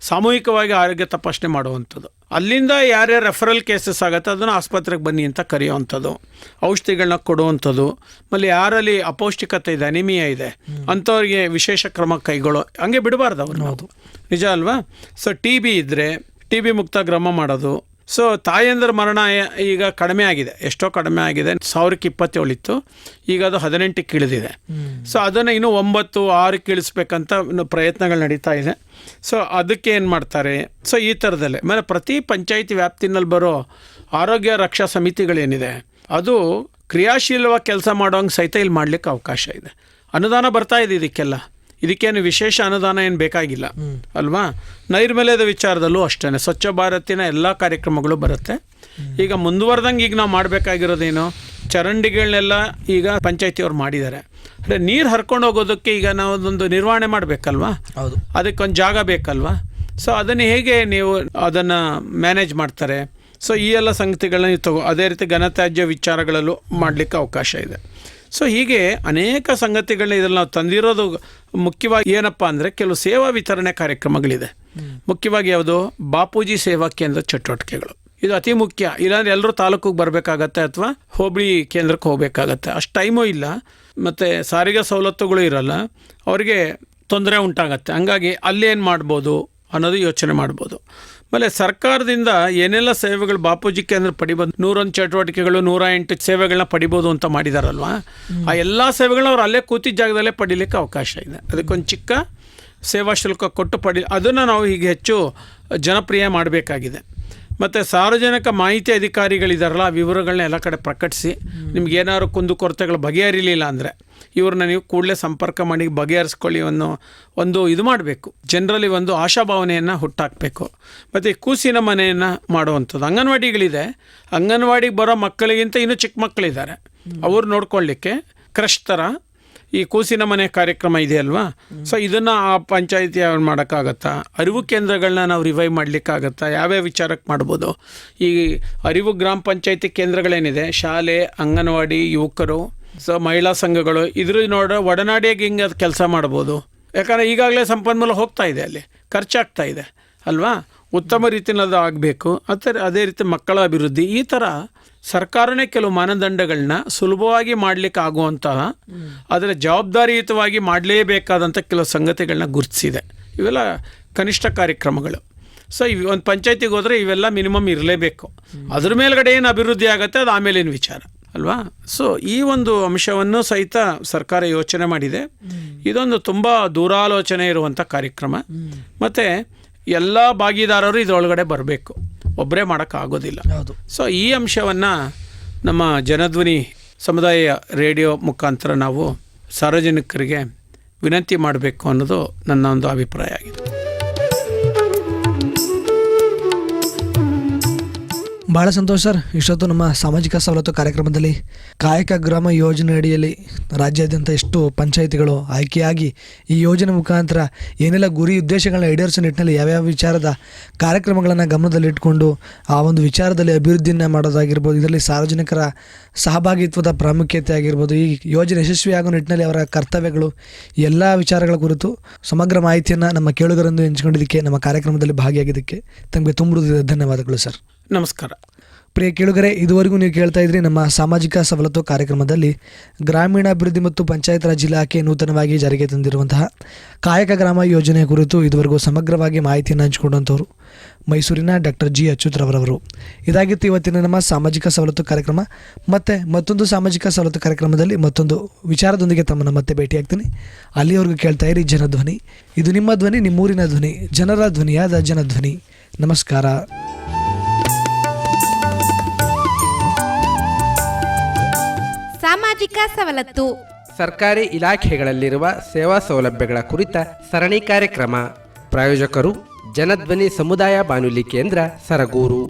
ಸಾಮೂಹಿಕವಾಗಿ ಆರೋಗ್ಯ ತಪಾಸಣೆ ಮಾಡುವಂಥದ್ದು. ಅಲ್ಲಿಂದ ಯಾರ್ಯಾರು ರೆಫರಲ್ ಕೇಸಸ್ ಆಗುತ್ತೆ ಅದನ್ನು ಆಸ್ಪತ್ರೆಗೆ ಬನ್ನಿ ಅಂತ ಕರೆಯುವಂಥದ್ದು, ಔಷಧಿಗಳನ್ನ ಕೊಡುವಂಥದ್ದು. ಆಮೇಲೆ ಯಾರಲ್ಲಿ ಅಪೌಷ್ಟಿಕತೆ ಇದೆ, ಅನಿಮಿಯಾ ಇದೆ ಅಂಥವ್ರಿಗೆ ವಿಶೇಷ ಕ್ರಮ ಕೈಗೊಳ್ಳೋ, ಹಂಗೆ ಬಿಡಬಾರ್ದು ಅವ್ರನ್ನ. ಅದು ನಿಜ ಅಲ್ವಾ. ಸೊ TB ಇದ್ದರೆ TB ಮುಕ್ತ ಗ್ರಾಮ ಮಾಡೋದು. ಸೊ ತಾಯಂದ್ರ ಮರಣ ಈಗ ಕಡಿಮೆ ಆಗಿದೆ, ಎಷ್ಟೋ ಕಡಿಮೆ ಆಗಿದೆ. 1027 ಇತ್ತು, ಈಗ ಅದು 18ಕ್ಕೆ ಇಳಿದಿದೆ. ಸೊ ಅದನ್ನು ಇನ್ನೂ 9-6ಕ್ಕೆ ಇಳಿಸ್ಬೇಕಂತ ಪ್ರಯತ್ನಗಳು ನಡೀತಾ ಇದೆ. ಸೊ ಅದಕ್ಕೆ ಏನು ಮಾಡ್ತಾರೆ, ಸೊ ಈ ಥರದಲ್ಲೇ. ಆಮೇಲೆ ಪ್ರತಿ ಪಂಚಾಯಿತಿ ವ್ಯಾಪ್ತಿನಲ್ಲಿ ಬರೋ ಆರೋಗ್ಯ ರಕ್ಷಾ ಸಮಿತಿಗಳೇನಿದೆ ಅದು ಕ್ರಿಯಾಶೀಲವಾಗಿ ಕೆಲಸ ಮಾಡೋಂಗೆ ಸಹಿತ ಇಲ್ಲಿ ಮಾಡಲಿಕ್ಕೆ ಅವಕಾಶ ಇದೆ. ಅನುದಾನ ಬರ್ತಾ ಇದೆ ಇದಕ್ಕೇನು ವಿಶೇಷ ಅನುದಾನ ಏನು ಬೇಕಾಗಿಲ್ಲ ಅಲ್ವಾ. ನೈರ್ಮಲ್ಯದ ವಿಚಾರದಲ್ಲೂ ಅಷ್ಟೇ ಸ್ವಚ್ಛ ಭಾರತಿನ ಎಲ್ಲ ಕಾರ್ಯಕ್ರಮಗಳು ಬರುತ್ತೆ. ಈಗ ಮುಂದುವರೆದಂಗೆ ಈಗ ನಾವು ಮಾಡಬೇಕಾಗಿರೋದೇನು, ಚರಂಡಿಗಳನ್ನೆಲ್ಲ ಈಗ ಪಂಚಾಯತಿಯವ್ರು ಮಾಡಿದ್ದಾರೆ. ಅಂದರೆ ನೀರು ಹರ್ಕೊಂಡು ಹೋಗೋದಕ್ಕೆ ಈಗ ನಾವು ಅದೊಂದು ನಿರ್ವಹಣೆ ಮಾಡಬೇಕಲ್ವಾ, ಹೌದು, ಅದಕ್ಕೊಂದು ಜಾಗ ಬೇಕಲ್ವಾ. ಸೊ ಅದನ್ನು ಹೇಗೆ ನೀವು ಅದನ್ನು ಮ್ಯಾನೇಜ್ ಮಾಡ್ತಾರೆ. ಸೊ ಈ ಎಲ್ಲ ಸಂಗತಿಗಳನ್ನ ನೀವು ಅದೇ ರೀತಿ ಘನತ್ಯಾಜ್ಯ ವಿಚಾರಗಳಲ್ಲೂ ಮಾಡಲಿಕ್ಕೆ ಅವಕಾಶ ಇದೆ. ಸೊ ಹೀಗೆ ಅನೇಕ ಸಂಗತಿಗಳನ್ನ ಇದರಲ್ಲಿ ನಾವು ತಂದಿರೋದು ಮುಖ್ಯವಾಗಿ ಏನಪ್ಪ ಅಂದರೆ ಕೆಲವು ಸೇವಾ ವಿತರಣೆ ಕಾರ್ಯಕ್ರಮಗಳಿದೆ. ಮುಖ್ಯವಾಗಿ ಯಾವುದು ಬಾಪೂಜಿ ಸೇವಾ ಕೇಂದ್ರ ಚಟುವಟಿಕೆಗಳು, ಇದು ಅತಿ ಮುಖ್ಯ. ಇಲ್ಲಾಂದ್ರೆ ಎಲ್ಲರೂ ತಾಲೂಕಿಗೆ ಬರಬೇಕಾಗತ್ತೆ ಅಥವಾ ಹೋಬಳಿ ಕೇಂದ್ರಕ್ಕೆ ಹೋಗಬೇಕಾಗತ್ತೆ, ಅಷ್ಟು ಟೈಮೂ ಇಲ್ಲ, ಮತ್ತು ಸಾರಿಗೆ ಸವಲತ್ತುಗಳು ಇರಲ್ಲ, ಅವರಿಗೆ ತೊಂದರೆ ಉಂಟಾಗತ್ತೆ. ಹಂಗಾಗಿ ಅಲ್ಲೇನು ಮಾಡ್ಬೋದು ಅನ್ನೋದು ಯೋಚನೆ ಮಾಡ್ಬೋದು. ಆಮೇಲೆ ಸರ್ಕಾರದಿಂದ ಏನೆಲ್ಲ ಸೇವೆಗಳು ಬಾಪೂಜಿ ಕೇಂದ್ರ ಪಡಿಬೋದು, 101 ಚಟುವಟಿಕೆಗಳು 108 ಸೇವೆಗಳನ್ನ ಪಡಿಬೋದು ಅಂತ ಮಾಡಿದಾರಲ್ವ, ಆ ಎಲ್ಲ ಸೇವೆಗಳನ್ನ ಅವ್ರು ಅಲ್ಲೇ ಕೂತಿದ್ದ ಜಾಗದಲ್ಲೇ ಪಡೀಲಿಕ್ಕೆ ಅವಕಾಶ ಇದೆ. ಅದಕ್ಕೊಂದು ಚಿಕ್ಕ ಸೇವಾ ಶುಲ್ಕ ಕೊಟ್ಟು ಅದನ್ನು ನಾವು ಹೀಗೆ ಹೆಚ್ಚು ಜನಪ್ರಿಯ ಮಾಡಬೇಕಾಗಿದೆ. ಮತ್ತು ಸಾರ್ವಜನಿಕ ಮಾಹಿತಿ ಅಧಿಕಾರಿಗಳಿದಾರಲ್ಲ, ಆ ವಿವರಗಳನ್ನ ಎಲ್ಲ ಕಡೆ ಪ್ರಕಟಿಸಿ, ನಿಮ್ಗೇನಾದ್ರು ಕುಂದುಕೊರತೆಗಳು ಬಗೆಹರಿಲಿಲ್ಲ ಅಂದರೆ ಇವ್ರನ್ನ ನೀವು ಕೂಡಲೇ ಸಂಪರ್ಕ ಮಾಡಿ ಬಗೆಹರಿಸ್ಕೊಳ್ಳಿ ಅನ್ನೋ ಒಂದು ಇದು ಮಾಡಬೇಕು. ಜನರಲ್ಲಿ ಒಂದು ಆಶಾಭಾವನೆಯನ್ನು ಹುಟ್ಟಾಕಬೇಕು. ಮತ್ತು ಈ ಕೂಸಿನ ಮನೆಯನ್ನು ಮಾಡುವಂಥದ್ದು ಅಂಗನವಾಡಿಗಳಿದೆ. ಅಂಗನವಾಡಿಗೆ ಬರೋ ಮಕ್ಕಳಿಗಿಂತ ಇನ್ನೂ ಚಿಕ್ಕ ಮಕ್ಕಳಿದ್ದಾರೆ, ಅವ್ರು ನೋಡ್ಕೊಳ್ಳಿಕ್ಕೆ ಕ್ರಶ್ ಥರ ಈ ಕೂಸಿನ ಮನೆ ಕಾರ್ಯಕ್ರಮ ಇದೆಯಲ್ವಾ. ಸೊ ಇದನ್ನು ಆ ಪಂಚಾಯಿತಿ ಮಾಡೋಕ್ಕಾಗತ್ತಾ, ಅರಿವು ಕೇಂದ್ರಗಳನ್ನ ನಾವು ರಿವೈವ್ ಮಾಡಲಿಕ್ಕಾಗತ್ತಾ, ಯಾವ್ಯಾವ ವಿಚಾರಕ್ಕೆ ಮಾಡ್ಬೋದು. ಈ ಅರಿವು ಗ್ರಾಮ ಪಂಚಾಯಿತಿ ಕೇಂದ್ರಗಳೇನಿದೆ, ಶಾಲೆ, ಅಂಗನವಾಡಿ, ಯುವಕರು, ಸೊ ಮಹಿಳಾ ಸಂಘಗಳು, ಇದ್ರ ಒಡನಾಡಿಯಾಗಿ ಹಿಂಗೆ ಅದು ಕೆಲಸ ಮಾಡ್ಬೋದು. ಯಾಕಂದರೆ ಈಗಾಗಲೇ ಸಂಪನ್ಮೂಲ ಹೋಗ್ತಾ ಇದೆ, ಅಲ್ಲಿ ಖರ್ಚಾಗ್ತಾ ಇದೆ ಅಲ್ವಾ. ಉತ್ತಮ ರೀತಿಯಲ್ಲಿ ಅದು ಆಗಬೇಕು. ಅದೇ ರೀತಿ ಮಕ್ಕಳ ಅಭಿವೃದ್ಧಿ, ಈ ಥರ ಸರ್ಕಾರನೇ ಕೆಲವು ಮಾನದಂಡಗಳನ್ನ ಸುಲಭವಾಗಿ ಮಾಡಲಿಕ್ಕೆ ಆಗುವಂತಹ, ಅದರ ಜವಾಬ್ದಾರಿಯುತವಾಗಿ ಮಾಡಲೇಬೇಕಾದಂಥ ಕೆಲವು ಸಂಗತಿಗಳನ್ನ ಗುರುತಿಸಿದೆ. ಇವೆಲ್ಲ ಕನಿಷ್ಠ ಕಾರ್ಯಕ್ರಮಗಳು. ಸೊ ಒಂದು ಪಂಚಾಯತಿಗೆ ಹೋದರೆ ಇವೆಲ್ಲ ಮಿನಿಮಮ್ ಇರಲೇಬೇಕು. ಅದ್ರ ಮೇಲ್ಗಡೆ ಏನು ಅಭಿವೃದ್ಧಿ ಆಗುತ್ತೆ ಅದು ಆಮೇಲೇನು ವಿಚಾರ ಅಲ್ವಾ. ಸೊ ಈ ಒಂದು ಅಂಶವನ್ನು ಸಹಿತ ಸರ್ಕಾರ ಯೋಚನೆ ಮಾಡಿದೆ. ಇದೊಂದು ತುಂಬ ದೂರಾಲೋಚನೆ ಇರುವಂಥ ಕಾರ್ಯಕ್ರಮ. ಮತ್ತು ಎಲ್ಲ ಭಾಗಿದಾರರು ಇದರೊಳಗಡೆ ಬರಬೇಕು, ಒಬ್ಬರೇ ಮಾಡೋಕ್ಕಾಗೋದಿಲ್ಲ. ಸೊ ಈ ಅಂಶವನ್ನು ನಮ್ಮ ಜನಧ್ವನಿ ಸಮುದಾಯ ರೇಡಿಯೋ ಮುಖಾಂತರ ನಾವು ಸಾರ್ವಜನಿಕರಿಗೆ ವಿನಂತಿ ಮಾಡಬೇಕು ಅನ್ನೋದು ನನ್ನ ಒಂದು ಅಭಿಪ್ರಾಯ ಆಗಿದೆ. ಭಾಳ ಸಂತೋಷ ಸರ್. ಇಷ್ಟೊತ್ತು ನಮ್ಮ ಸಾಮಾಜಿಕ ಸವಲತ್ತು ಕಾರ್ಯಕ್ರಮದಲ್ಲಿ ಕಾಯಕ ಗ್ರಾಮ ಯೋಜನೆ ಅಡಿಯಲ್ಲಿ ರಾಜ್ಯಾದ್ಯಂತ ಎಷ್ಟು ಪಂಚಾಯಿತಿಗಳು ಆಯ್ಕೆಯಾಗಿ ಈ ಯೋಜನೆ ಮುಖಾಂತರ ಏನೆಲ್ಲ ಗುರಿ ಉದ್ದೇಶಗಳನ್ನ ಈಡೇರಿಸೋ ನಿಟ್ಟಿನಲ್ಲಿ ಯಾವ್ಯಾವ ವಿಚಾರದ ಕಾರ್ಯಕ್ರಮಗಳನ್ನು ಗಮನದಲ್ಲಿಟ್ಕೊಂಡು ಆ ಒಂದು ವಿಚಾರದಲ್ಲಿ ಅಭಿವೃದ್ಧಿಯನ್ನು ಮಾಡೋದಾಗಿರ್ಬೋದು, ಇದರಲ್ಲಿ ಸಾರ್ವಜನಿಕರ ಸಹಭಾಗಿತ್ವದ ಪ್ರಾಮುಖ್ಯತೆ ಆಗಿರ್ಬೋದು, ಈ ಯೋಜನೆ ಯಶಸ್ವಿಯಾಗೋ ನಿಟ್ಟಿನಲ್ಲಿ ಅವರ ಕರ್ತವ್ಯಗಳು, ಎಲ್ಲ ವಿಚಾರಗಳ ಕುರಿತು ಸಮಗ್ರ ಮಾಹಿತಿಯನ್ನು ನಮ್ಮ ಕೇಳುಗರೆಂದು ಹಂಚಿಕೊಂಡಿದ್ದಕ್ಕೆ, ನಮ್ಮ ಕಾರ್ಯಕ್ರಮದಲ್ಲಿ ಭಾಗಿಯಾಗಿದ್ದಕ್ಕೆ ತಮಗೆ ತುಂಬ ಧನ್ಯವಾದಗಳು ಸರ್. ನಮಸ್ಕಾರ. ಪ್ರಿಯ ಕೇಳುಗರೆ, ಇದುವರೆಗೂ ನೀವು ಕೇಳ್ತಾ ಇದ್ರಿ ನಮ್ಮ ಸಾಮಾಜಿಕ ಸವಲತ್ತು ಕಾರ್ಯಕ್ರಮದಲ್ಲಿ ಗ್ರಾಮೀಣಾಭಿವೃದ್ಧಿ ಮತ್ತು ಪಂಚಾಯತ್ ರಾಜ್ ಇಲಾಖೆ ನೂತನವಾಗಿ ಜಾರಿಗೆ ತಂದಿರುವಂತಹ ಕಾಯಕ ಗ್ರಾಮ ಯೋಜನೆ ಕುರಿತು ಇದುವರೆಗೂ ಸಮಗ್ರವಾಗಿ ಮಾಹಿತಿಯನ್ನು ಹಂಚಿಕೊಂಡಂಥವರು ಮೈಸೂರಿನ ಡಾಕ್ಟರ್ ಜಿ ಅಚ್ಯುತ್ರವರವರು. ಇದಾಗಿತ್ತು ಇವತ್ತಿನ ನಮ್ಮ ಸಾಮಾಜಿಕ ಸವಲತ್ತು ಕಾರ್ಯಕ್ರಮ. ಮತ್ತೊಂದು ಸಾಮಾಜಿಕ ಸವಲತ್ತು ಕಾರ್ಯಕ್ರಮದಲ್ಲಿ ಮತ್ತೊಂದು ವಿಚಾರದೊಂದಿಗೆ ತಮ್ಮನ್ನು ಮತ್ತೆ ಭೇಟಿಯಾಗ್ತೀನಿ. ಅಲ್ಲಿಯವರೆಗೂ ಕೇಳ್ತಾ ಇರಿ ಜನಧ್ವನಿ. ಇದು ನಿಮ್ಮ ಧ್ವನಿ, ನಿಮ್ಮೂರಿನ ಧ್ವನಿ, ಜನರ ಧ್ವನಿಯಾದ ಜನಧ್ವನಿ. ನಮಸ್ಕಾರ. ಸಾಮಾಜಿಕ ಸವಲತ್ತು, ಸರ್ಕಾರಿ ಇಲಾಖೆಗಳಲ್ಲಿರುವ ಸೇವಾ ಸೌಲಭ್ಯಗಳ ಕುರಿತ ಸರಣಿ ಕಾರ್ಯಕ್ರಮ. ಪ್ರಾಯೋಜಕರು ಜನಧ್ವನಿ ಸಮುದಾಯ ಬಾನುಲಿ ಕೇಂದ್ರ ಸರಗೂರು.